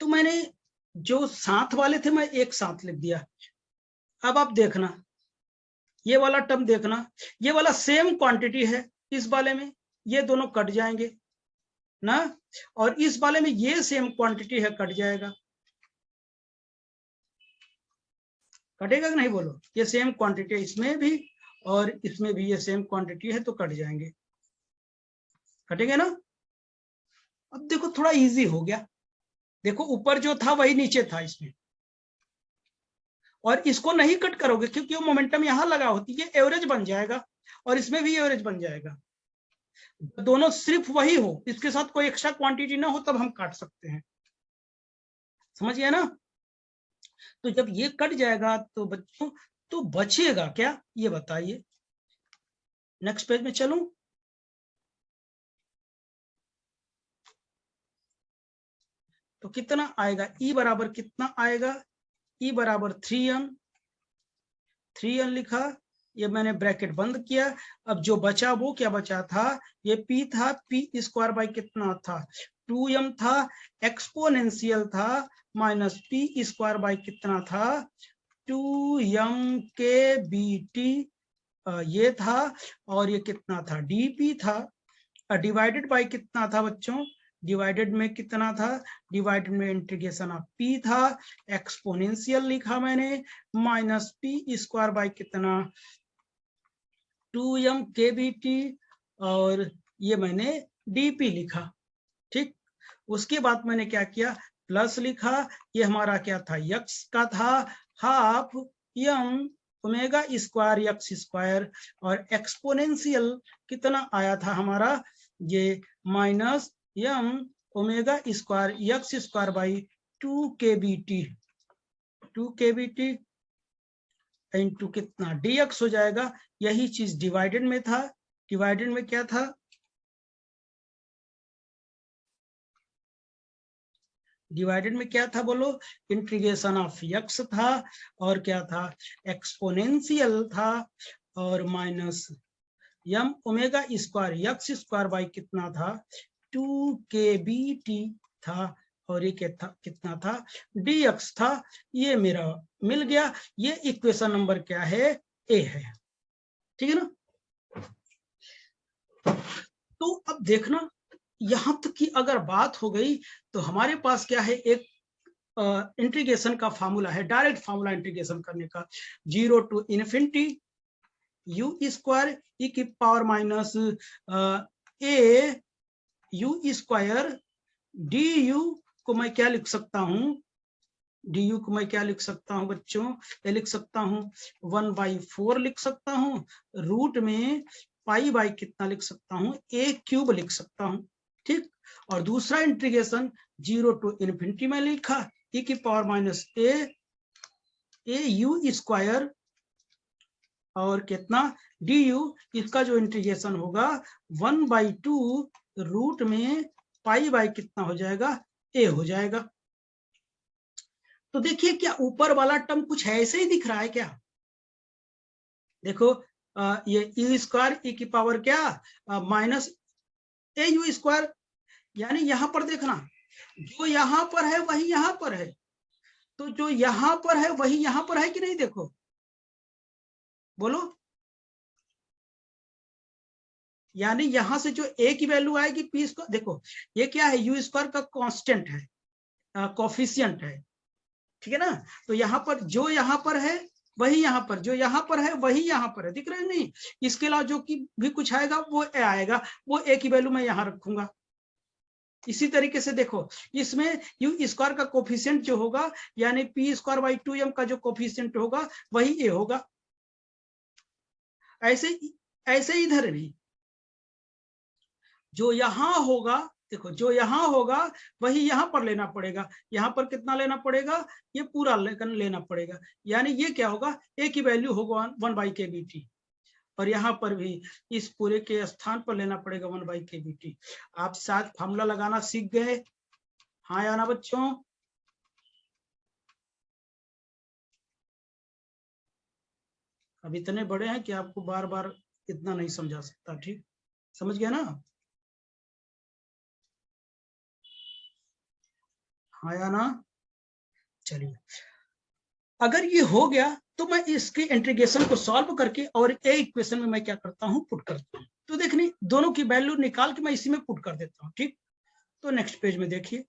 तो मैंने जो साथ वाले थे मैं एक साथ लिख दिया। अब आप देखना, ये वाला टर्म देखना, ये वाला सेम क्वांटिटी है, इस वाले में ये दोनों कट जाएंगे ना, और इस वाले में ये सेम क्वांटिटी है, कट जाएगा, कटेगा कि नहीं बोलो, ये सेम क्वांटिटी है इसमें भी और इसमें भी, ये सेम क्वांटिटी है तो कट जाएंगे, कटेंगे ना। अब देखो थोड़ा इजी हो गया, देखो ऊपर जो था वही नीचे था इसमें, और इसको नहीं कट करोगे क्योंकि वो मोमेंटम यहां लगा होती है, एवरेज बन जाएगा, और इसमें भी एवरेज बन जाएगा, दोनों सिर्फ वही हो, इसके साथ कोई एक्स्ट्रा क्वांटिटी ना हो तब हम काट सकते हैं, समझिए ना। तो जब ये कट जाएगा तो बच्चों तो बचेगा क्या, ये बताइए। नेक्स्ट पेज में चलूं, तो कितना आएगा, ई बराबर कितना आएगा, ई बराबर 3n लिखा, ये मैंने ब्रैकेट बंद किया। अब जो बचा वो क्या बचा था, ये p था, p स्क्वायर बाई कितना था 2m था, एक्सपोनेंशियल था माइनस p स्क्वायर बाई कितना था 2m/kBt, ये था, और ये कितना था dp था, डिवाइडेड बाई कितना था बच्चों, डिवाइडेड में कितना था, डिवाइडेड में इंटीग्रेशन ऑफ p था, एक्सपोनेंशियल लिखा मैंने माइनस p स्क्वायर बाई कितना 2m/kBt, और ये मैंने dp लिखा, ठीक। उसके बाद मैंने क्या किया, प्लस लिखा, ये हमारा क्या था, x का था, half m omega square x square, और एक्सपोनेंशियल कितना आया था हमारा, ये minus m omega square x square by 2kBt into कितना dx हो जाएगा, यही चीज डिवाइडेड में था, डिवाइडेड में क्या था, डिवाइडेड में क्या था बोलो, इंटीग्रेशन ऑफ x था, और क्या था एक्सपोनेंशियल था, और minus m omega square x square by कितना था 2kBt था और ये क्या था, कितना था, dx था। ये मेरा मिल गया। ये इक्वेशन नंबर क्या है, ए है। ठीक है ना। तो अब देखना, यहां तक की अगर बात हो गई तो हमारे पास क्या है, एक इंटीग्रेशन का फार्मूला है, डायरेक्ट फार्मूला इंटीग्रेशन करने का, 0 to इन्फिनिटी यू स्क्वायर ई की power minus A you square D you को मैं क्या लिख सकता हूं, डी यू को मैं क्या लिख सकता हूं बच्चों, ये लिख सकता हूं 1/4 लिख सकता हूं, रूट में पाई बाई कितना लिख सकता हूं, ए क्यूब लिख सकता हूं। ठीक। और दूसरा इंटीग्रेशन 0 to इन्फिनिटी में लिखा ई की power minus A you square और कितना डी यू, इसका जो इंटीग्रेशन होगा 1/2 रूट में पाई बाई कितना हो जाएगा, ए हो जाएगा। तो देखिए क्या ऊपर वाला टर्म कुछ ऐसे ही दिख रहा है क्या, देखो ये यू स्क्वायर ई की पावर क्या माइनस ए यू स्क्वायर, यानी यहां पर देखना जो यहां पर है वही यहां पर है, तो जो यहां पर है वही यहां पर है कि नहीं, देखो बोलो, यानी यहां से जो ए की वैल्यू आएगी पी स्क्वायर, देखो ये क्या है, यू स्क्वायर का कांस्टेंट है, कोफिशिएंट है। ठीक है ना। तो यहाँ पर जो यहाँ पर है वही यहाँ पर, जो यहाँ पर है वही यहाँ पर है, दिख रहा है नहीं। इसके अलावा जो कि भी कुछ आएगा वो ए आएगा, वो ए की वैल्यू मैं यहाँ रखूंगा। इसी तरीके से देखो इसमें यू स्क्वायर का कोफिशिएंट जो होगा, यानी पी स्क्वायर बाई 2m का जो कोफिशिएंट होगा वही ए होगा। ऐसे ऐसे इधर भी जो यहाँ होगा, देखो जो यहाँ होगा वही यहाँ पर लेना पड़ेगा, यहाँ पर कितना लेना पड़ेगा, ये पूरा लेना पड़ेगा, यानी ये क्या होगा, ए की वैल्यू होगा 1/kBt, और यहाँ पर भी इस पूरे के स्थान पर लेना पड़ेगा 1/kBt। आप शायद फार्मूला लगाना सीख गए, हाँ या ना बच्चों। अब इतने बड़े हैं कि आपको बार बार इतना नहीं समझा सकता, ठीक, समझ गया ना, हाँ या ना। चलिए अगर ये हो गया तो मैं इसके इंटीग्रेशन को सॉल्व करके और ए इक्वेशन में मैं क्या करता हूं, पुट करता हूं। तो देखनी दोनों की वैल्यू निकाल के मैं इसी में पुट कर देता हूं। ठीक। तो नेक्स्ट पेज में देखिए,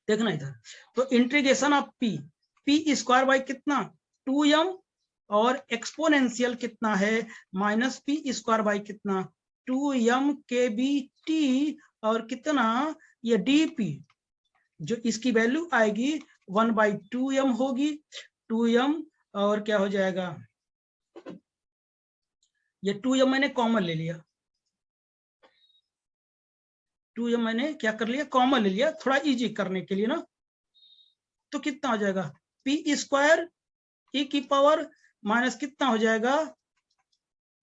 देखना इधर, तो integration of P square by कितना 2m, और एक्सपोनेंशियल कितना है माइनस पी स्क्वायर बाई कितना 2m kBt, और कितना ये dp, जो इसकी वैल्यू आएगी 1/2m होगी, 2m, और क्या हो जाएगा, ये 2m मैंने कॉमन ले लिया, 2m मैंने क्या कर लिया, कॉमन ले लिया थोड़ा इजी करने के लिए ना। तो कितना हो जाएगा, पी स्क्वायर ई की पावर माइनस कितना हो जाएगा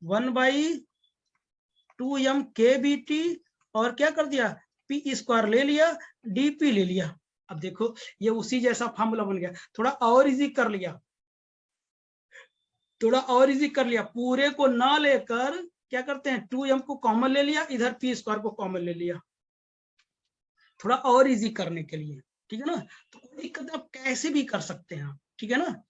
1/2m kBt, और क्या कर दिया पी स्क्वायर ले लिया, dp ले लिया। अब देखो ये उसी जैसा फॉर्मूला बन गया, थोड़ा और इजी कर लिया, थोड़ा और इजी कर लिया, पूरे को ना लेकर क्या करते हैं 2m को कॉमन ले लिया, इधर पी स्क्वायर को कॉमन ले लिया, थोड़ा और इजी करने के लिए। ठीक है ना। तो कोई दिक्कत आप कैसे भी कर सकते हैं, ठीक है ना।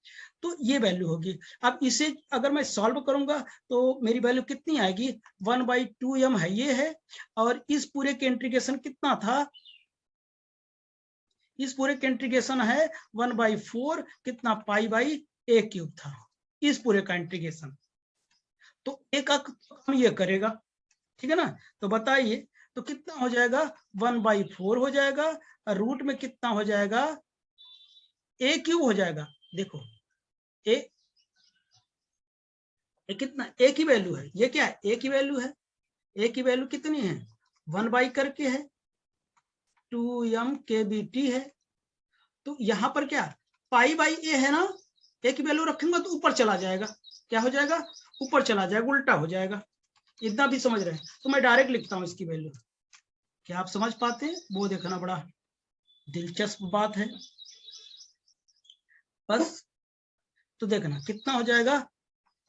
तो ये वैल्यू होगी। अब इसे अगर मैं सॉल्व करूंगा तो मेरी वैल्यू कितनी आएगी, 1/2m है ये है, और इस पूरे के इंटीग्रेशन कितना था, इस पूरे के इंटीग्रेशन है 1/4 कितना पाई बाई ए क्यूब था, इस पूरे का इंटीग्रेशन। तो एक हम ये करेगा, ठीक है ना। तो बताइए तो कितना हो जाएगा 1/4 हो जाएगा, और रूट में कितना हो जाएगा ए क्यूब हो जाएगा। देखो ए कितना, ए की वैल्यू है, ये क्या है, ए की वैल्यू है, ए की वैल्यू कितनी है 1 करके है 2m kBt है। तो यहाँ पर क्या पाई बाई ए है ना, ए की वैल्यू रखूंगा तो ऊपर चला जाएगा, क्या हो जाएगा ऊपर चला जाएगा, उल्टा हो जाएगा। इतना भी समझ रहे हैं, तो मैं डायरेक्ट लिखता हूँ इसकी वैल्यू, क्या आप समझ पाते हैं, वो देखना बड़ा दिलचस्प बात है बस। तो देखना कितना हो जाएगा,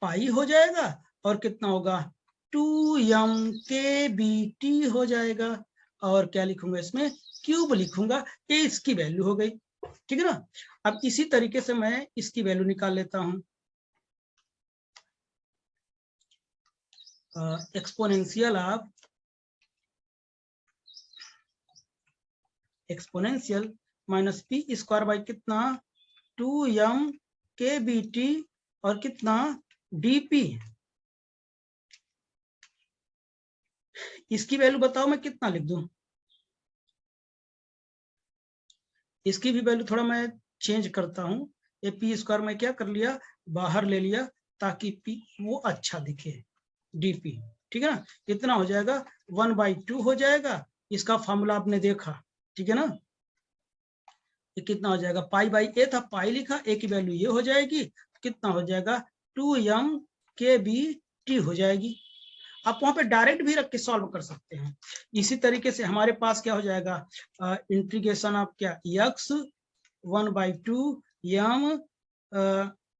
पाई हो जाएगा, और कितना होगा 2m kBt हो जाएगा, और क्या लिखूंगा इसमें क्यूब लिखूंगा, ये इसकी वैल्यू हो गई, ठीक है ना। अब इसी तरीके से मैं इसकी वैल्यू निकाल लेता हूं, exponential of exponential minus P square by कितना 2m के बी टी और कितना dp, इसकी वैल्यू बताओ मैं कितना लिख दूं। इसकी भी वैल्यू थोड़ा मैं चेंज करता हूं, ये पी स्क्वायर में क्या कर लिया बाहर ले लिया ताकि पी वो अच्छा दिखे, dp, ठीक है ना। कितना हो जाएगा 1/2 हो जाएगा, इसका फॉर्मूला आपने देखा, ठीक है ना। ये कितना हो जाएगा पाई बाई ए था, पाई लिखा, ए की वैल्यू ये हो जाएगी, कितना हो जाएगा 2m के बी टी हो जाएगी। आप वहां पे डायरेक्ट भी रख के सॉल्व कर सकते हैं। इसी तरीके से हमारे पास क्या हो जाएगा इंटीग्रेशन ऑफ क्या x 1/2 m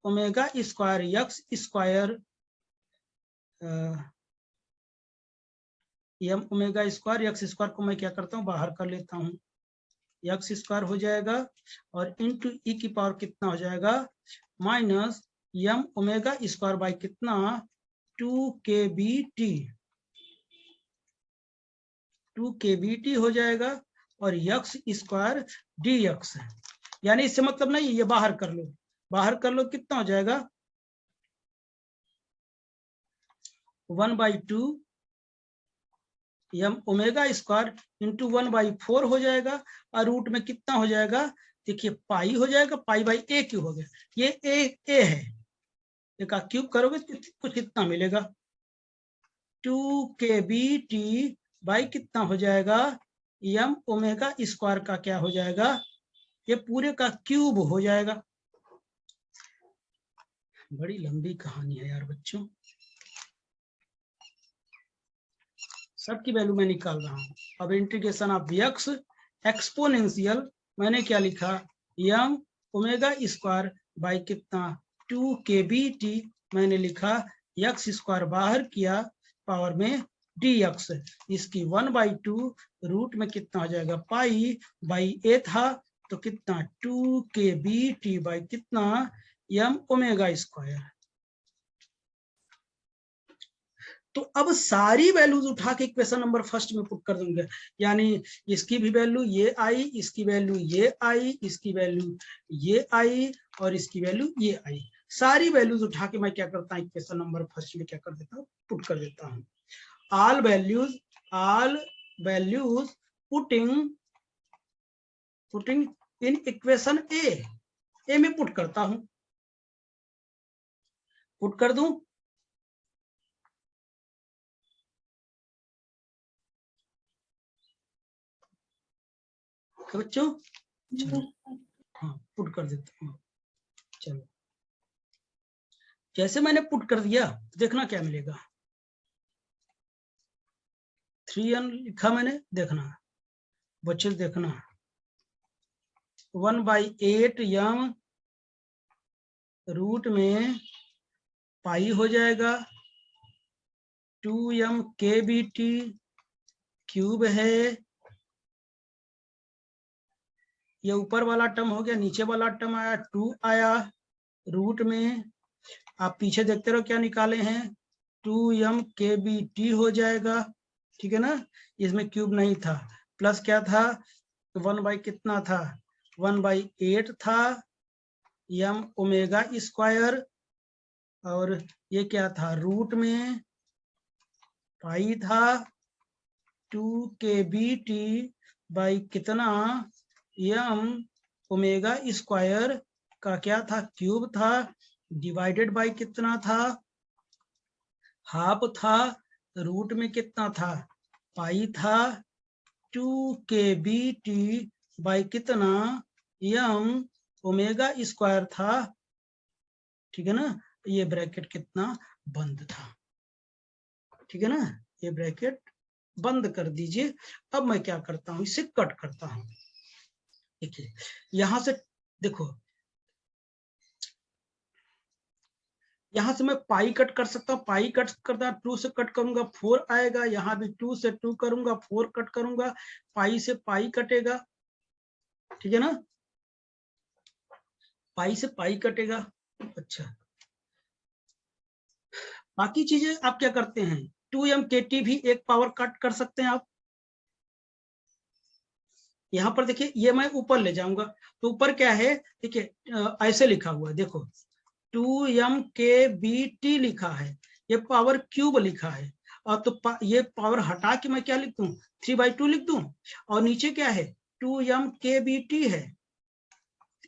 omega square x square m omega square x square को मैं क्या करता हूँ बाहर कर लेता हूँ, x स्क्वायर हो जाएगा और इंटू ई की पावर कितना हो जाएगा minus m omega square by कितना 2kbt, 2kbt हो जाएगा और x स्क्वायर dx है, यानी इससे मतलब नहीं ये बाहर कर लो, बाहर कर लो कितना हो जाएगा 1/2 m ओमेगा स्क्वायर इंटू 1/4 हो जाएगा और रूट में कितना हो जाएगा, देखिए पाई हो जाएगा, पाई बाई ए क्यूब हो गया, ये ए है, ए का क्यूब करोगे तो कुछ कितना मिलेगा 2kbt बाई कितना हो जाएगा m ओमेगा स्क्वायर का क्या हो जाएगा, ये पूरे का क्यूब हो जाएगा। बड़ी लंबी कहानी है यार बच्चों, सबकी वैल्यू मैं निकाल रहा हूं। अब इंटीग्रेशन ऑफ x एक्सपोनेंशियल मैंने क्या लिखा m ओमेगा स्क्वायर बाई कितना 2kbt, मैंने लिखा x स्क्वायर बाहर किया पावर में dx, इसकी 1/2 रूट में कितना हो जाएगा पाई बाई ए था तो कितना 2kbt बाई कितना m ओमेगा स्क्वायर। तो अब सारी वैल्यूज उठा के इक्वेशन नंबर फर्स्ट में पुट कर दूंगा, यानी इसकी भी वैल्यू ये आई, इसकी वैल्यू ये आई, इसकी वैल्यू ये आई और इसकी वैल्यू ये आई, सारी वैल्यूज उठा के मैं क्या करता हूँ इक्वेशन नंबर फर्स्ट में क्या कर देता हूँ पुट कर देता हूँ। All values putting in equation a में पुट करता हूं, पुट कर दूं, बच्चों चलो हाँ पुट कर देता हूँ। चलो जैसे मैंने पुट कर दिया देखना क्या मिलेगा, 3n लिखा मैंने, देखना बच्चे देखना 1/8 m रूट में पाई हो जाएगा 2m kbt क्यूब है, ये ऊपर वाला टर्म हो गया, नीचे वाला टर्म आया 2 आया रूट में, आप पीछे देखते रहो क्या निकाले हैं 2m kbt हो जाएगा, ठीक है ना, इसमें क्यूब नहीं था, प्लस क्या था 1 बाई कितना था 1/8 था m ओमेगा स्क्वायर और ये क्या था रूट में पाई था 2kbt बाई कितना m ओमेगा स्क्वायर का क्या था क्यूब था डिवाइडेड बाई कितना था हाफ था, रूट में कितना था पाई था 2kbt बाई कितना m ओमेगा स्क्वायर था, ठीक है ना, ये ब्रैकेट कितना बंद था, ठीक है ना, ये ब्रैकेट बंद कर दीजिए। अब मैं क्या करता हूं इसे कट करता हूं, देखिए यहां से देखो यहाँ से मैं पाई कट कर सकता हूँ, पाई कट करता 2 से कट करूंगा 4 आएगा, यहाँ भी 2 से 2 करूंगा 4 कट करूंगा, पाई से पाई कटेगा, ठीक है ना, पाई से पाई कटेगा। अच्छा, बाकी चीजें आप क्या करते हैं, 2m भी एक पावर कट कर सकते हैं आप। यहाँ पर देखिए, ये मैं ऊपर ले जाऊंगा तो ऊपर क्या है, देखिए ऐसे लिखा हुआ है, देखो 2m लिखा है, ये पावर क्यूब लिखा है, और तो ये पावर हटा के मैं क्या लिख दूं, 3/2 लिख दूं, और नीचे क्या है 2m है,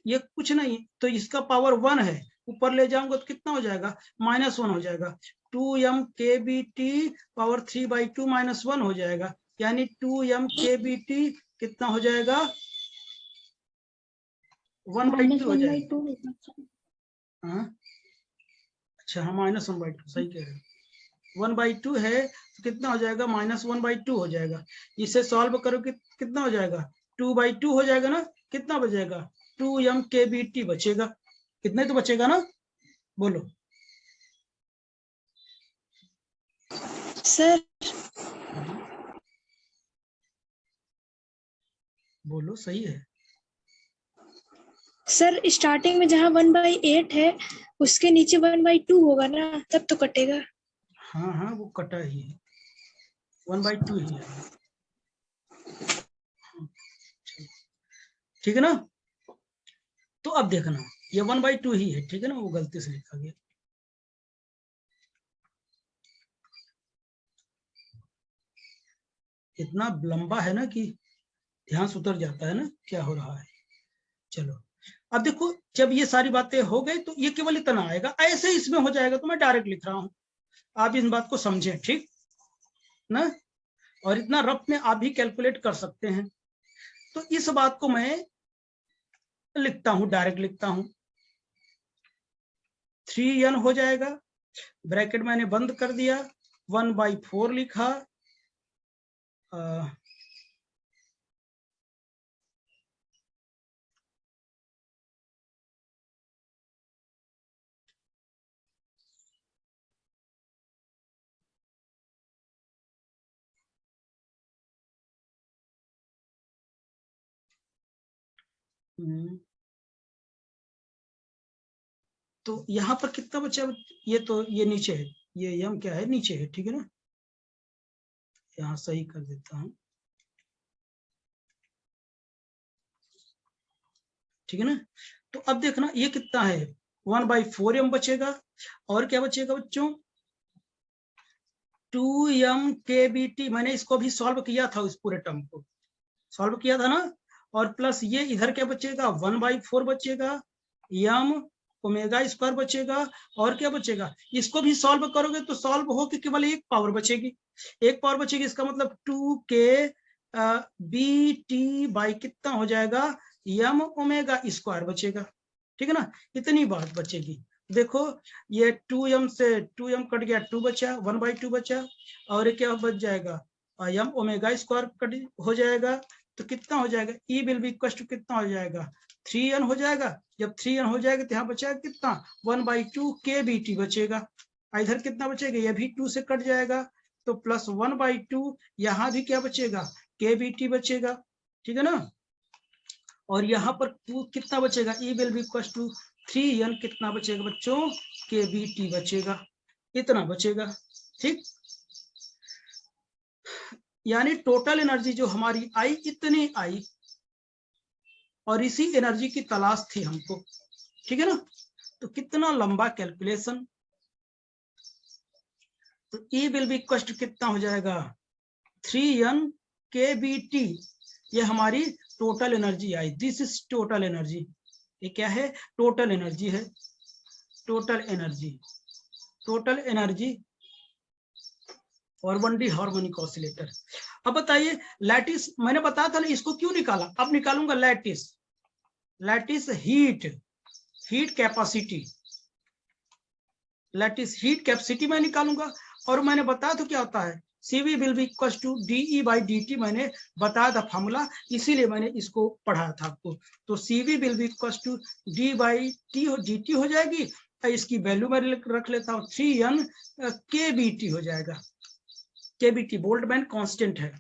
ये कुछ नहीं, तो इसका पावर 1 है, ऊपर ले जाऊंगा तो कितना हो जाएगा, -1 हो जाएगा, 2m पावर 3/2 -1 हो जाएगा, यानी 2m कितना हो जाएगा, 1/2 हो जाएगा। हाँ, अच्छा, हाँ -1/2 सही कह रहे हैं, 1/2 है तो कितना हो जाएगा, -1/2 हो जाएगा। इसे सॉल्व करो कि कितना हो जाएगा, 2/2 हो जाएगा ना, कितना बचेगा, 2m बचेगा, कितने तो बचेगा ना, बोलो सर। बोलो, सही है सर स्टार्टिंग में जहाँ 1/8 है उसके नीचे 1/2 होगा ना, तब तो कटेगा। हाँ हाँ, वो कटा ही है, 1/2 ही है, ठीक है ना। तो अब देखना, ये 1/2 ही है, ठीक है ना, वो गलती से लिखा गया। इतना लंबा है ना कि ध्यान से उतर जाता है ना क्या हो रहा है। चलो, अब देखो, जब ये सारी बातें हो गई तो ये केवल इतना आएगा, ऐसे इसमें हो जाएगा, तो मैं डायरेक्ट लिख रहा हूं, आप इस बात को समझें, ठीक ना, और इतना रफ में आप भी कैलकुलेट कर सकते हैं। तो इस बात को मैं लिखता हूं, डायरेक्ट लिखता हूं, 3n हो जाएगा, ब्रैकेट मैंने बंद कर दिया, 1/4 लिखा, तो यहाँ पर कितना बचा, ये तो ये नीचे है, ये यम क्या है, नीचे है, ठीक है ना, यहाँ सही कर देता हूँ, ठीक है ना। तो अब देखना ये कितना है, 1/4m बचेगा, और क्या बचेगा बच्चों, 2m मैंने इसको भी सॉल्व किया था, इस पूरे टर्म को सॉल्व किया था ना, और प्लस ये इधर क्या बचेगा, 1/4 बचेगा, यम ओमेगा स्क्वायर बचेगा, और क्या बचेगा, इसको भी सॉल्व करोगे तो सॉल्व हो के केवल एक पावर बचेगी, एक पावर बचेगी, इसका मतलब 2k कितना हो जाएगा, यम ओमेगा स्क्वायर बचेगा, ठीक है ना, इतनी बात बचेगी। देखो, ये 2m से 2m कट गया, 2 बचा, 1/2 बचा, और ये क्या बच जाएगा, यम ओमेगा स्क्वायर कट हो जाएगा, तो कितना हो जाएगा, ई विल बी इक्वल टू कितना हो जाएगा, 3n हो जाएगा, जब 3n हो जाएगा तो यहाँ बचेगा कितना, 1/2 kBt बचेगा, इधर कितना बचेगा, ये भी 2 से कट जाएगा, तो प्लस 1/2, यहाँ भी क्या बचेगा, kBt बचेगा, ठीक है ना, और यहाँ पर कितना बचेगा, e will be equal to 3n कितना बचेगा बच्चों, kBt बचेगा, इतना बचेगा, ठीक, यानी टोटल एनर्जी जो हमारी आई इतनी आई, और इसी एनर्जी की तलाश थी हमको, ठीक है ना। तो कितना लंबा कैलकुलेशन, तो E will be equal to कितना हो जाएगा, 3n kBt, ये हमारी टोटल एनर्जी आई, दिस इज टोटल एनर्जी, ये क्या है, टोटल एनर्जी है, टोटल एनर्जी, टोटल एनर्जी, और 1D हार्मोनिक ऑसिलेटर। अब बताइए, लैटिस मैंने बताया था ना, इसको क्यों निकाला, अब निकालूंगा lattice, lattice heat, heat capacity, lattice heat capacity मैं निकालूंगा, और मैंने बताया तो क्या होता है, CV will be equal to DE/dt, मैंने बताया था फॉर्मूला, इसीलिए मैंने इसको पढ़ाया था आपको, तो CV will be equal to D/dt हो जाएगी, इसकी वैल्यू मैं रख लेता हूँ 3n kBT हो जाएगा। kBT बोल्टजमैन कांस्टेंट है,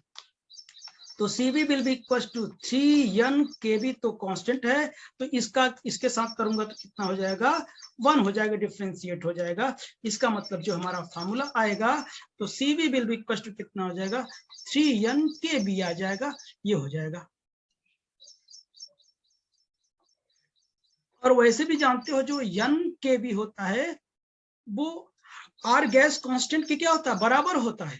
तो CV will be equal to 3n kB, तो कांस्टेंट है, तो इसके साथ करूंगा तो कितना हो जाएगा 1 हो जाएगा, डिफ्रेंशिएट हो जाएगा। इसका मतलब जो हमारा फार्मूला आएगा तो CV will be equal to कितना हो जाएगा 3n kB आ जाएगा, ये हो जाएगा। और वैसे भी जानते हो जो n kB होता है वो R गैस कांस्टेंट के क्या होता है, बराबर होता है।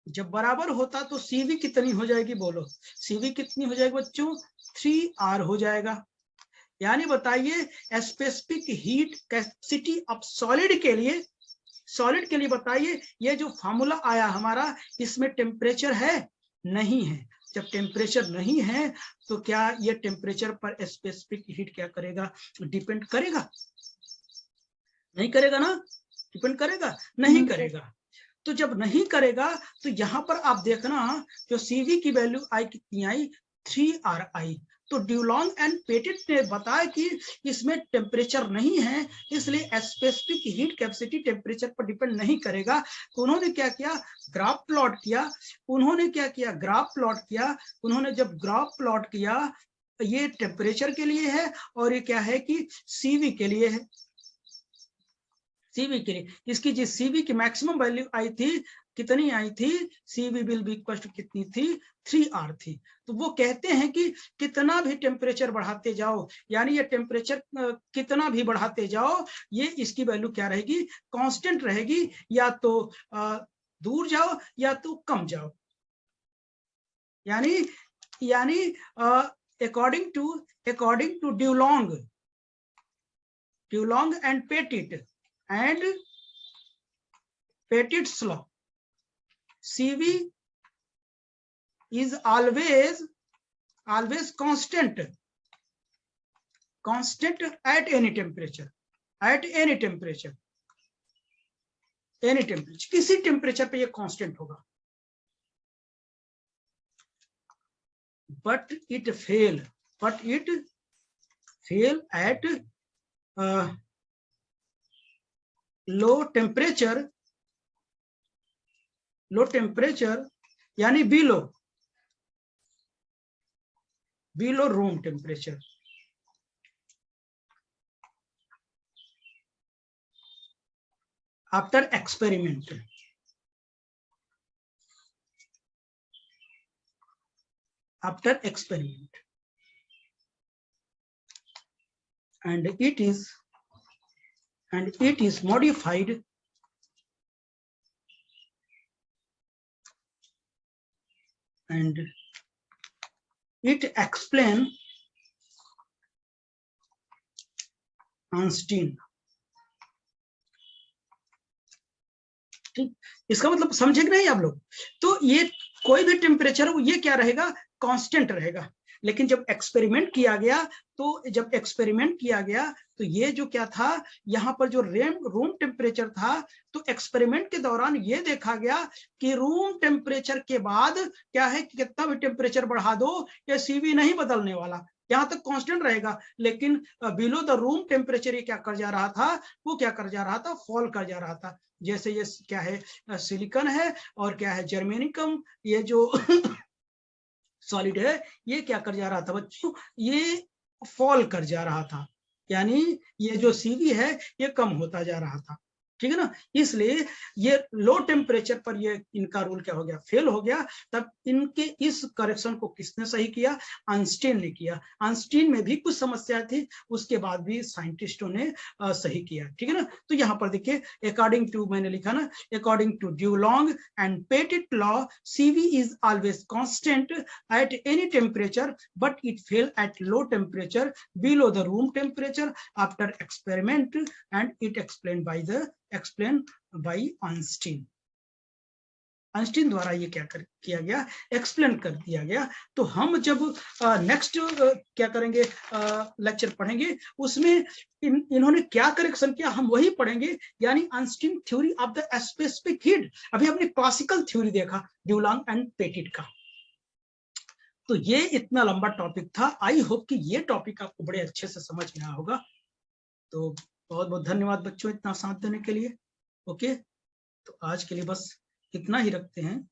जब बराबर होता तो CV कितनी हो जाएगी, बोलो CV कितनी हो जाएगी बच्चों, 3R हो जाएगा। यानी बताइए specific heat capacity of solid के लिए बताइए, ये जो फॉर्मूला आया हमारा इसमें टेम्परेचर है, नहीं है। जब टेम्परेचर नहीं है तो क्या ये टेम्परेचर पर स्पेसिफिक हीट क्या करेगा, डिपेंड करेगा, नहीं करेगा ना, डिपेंड करेगा, नहीं करेगा। तो जब नहीं करेगा तो यहां पर आप देखना जो CV की वैल्यू आई कितनी आई 3R आई। तो ड्यूलॉन्ग एंड पेटिट ने बताया कि इसमें टेम्परेचर नहीं है, इसलिए स्पेसिफिक हीट कैपेसिटी टेम्परेचर पर डिपेंड नहीं करेगा। तो उन्होंने क्या किया, ग्राफ प्लॉट किया। उन्होंने जब ग्राफ प्लॉट किया, ये टेम्परेचर के लिए है और ये क्या है कि CV के लिए है। CV के लिए इसकी जो CV की मैक्सिमम वैल्यू आई थी, कितनी आई थी, CV will be equal to कितनी थी, 3R थी। तो वो कहते हैं कि कितना भी टेम्परेचर बढ़ाते जाओ, यानी ये टेम्परेचर कितना भी बढ़ाते जाओ, ये इसकी वैल्यू क्या रहेगी, कांस्टेंट रहेगी, या तो दूर जाओ या तो कम जाओ। यानी according to Dulong and Petit and Petit's law, CV is always constant at any temperature, किसी टेम्परेचर पे ये कांस्टेंट होगा। but it fail at low temperature यानी below room temperature. After experiment and it is modified and it explain Einstein। ठीक, इसका मतलब समझे कि नहीं आप लोग। तो ये कोई भी टेम्परेचर वो ये क्या रहेगा, कांस्टेंट रहेगा। लेकिन जब एक्सपेरिमेंट किया गया तो ये जो क्या था, यहाँ पर जो रूम टेम्परेचर था, तो एक्सपेरिमेंट के दौरान ये देखा गया कि रूम टेम्परेचर के बाद क्या है कि कितना भी टेम्परेचर बढ़ा दो ये CV नहीं बदलने वाला, यहाँ तक कांस्टेंट रहेगा। लेकिन बिलो द रूम टेम्परेचर ये क्या कर जा रहा था, फॉल कर जा रहा था। जैसे ये क्या है, सिलिकॉन है और क्या है, जर्मेनिकम, ये जो सॉलिड है, ये क्या कर जा रहा था बच्चों, ये फॉल कर जा रहा था, यानी ये जो CV है ये कम होता जा रहा था। ठीक है ना, इसलिए ये लो टेम्परेचर पर ये इनका रूल क्या हो गया, फेल हो गया। तब इनके इस करेक्शन को किसने सही किया, आइंस्टीन ने किया। आइंस्टीन में भी कुछ समस्या थी, उसके बाद भी साइंटिस्टों ने सही किया। ठीक है ना, तो यहाँ पर देखिए अकॉर्डिंग टू, मैंने लिखा ना, according to Dulong and Petit law, CV is always constant at any temperature but it fail at low temperature below the room temperature after experiment and it explain by Einstein द्वारा ये क्या किया गया, एक्सप्लेन कर दिया गया। तो हम जब नेक्स्ट क्या करेंगे, लेक्चर पढ़ेंगे, उसमें इन्होंने क्या करेक्शन किया हम वही पढ़ेंगे, यानी Einstein theory of the specific heat. अभी हमने क्लासिकल थ्योरी देखा ड्यूलॉन्ग एंड पेटिट का। तो ये इतना लंबा टॉपिक था, आई होप कि ये टॉपिक आपको बड़े अच्छे से समझ में आया होगा। तो बहुत बहुत धन्यवाद बच्चों इतना साथ देने के लिए। ओके, तो आज के लिए बस इतना ही रखते हैं।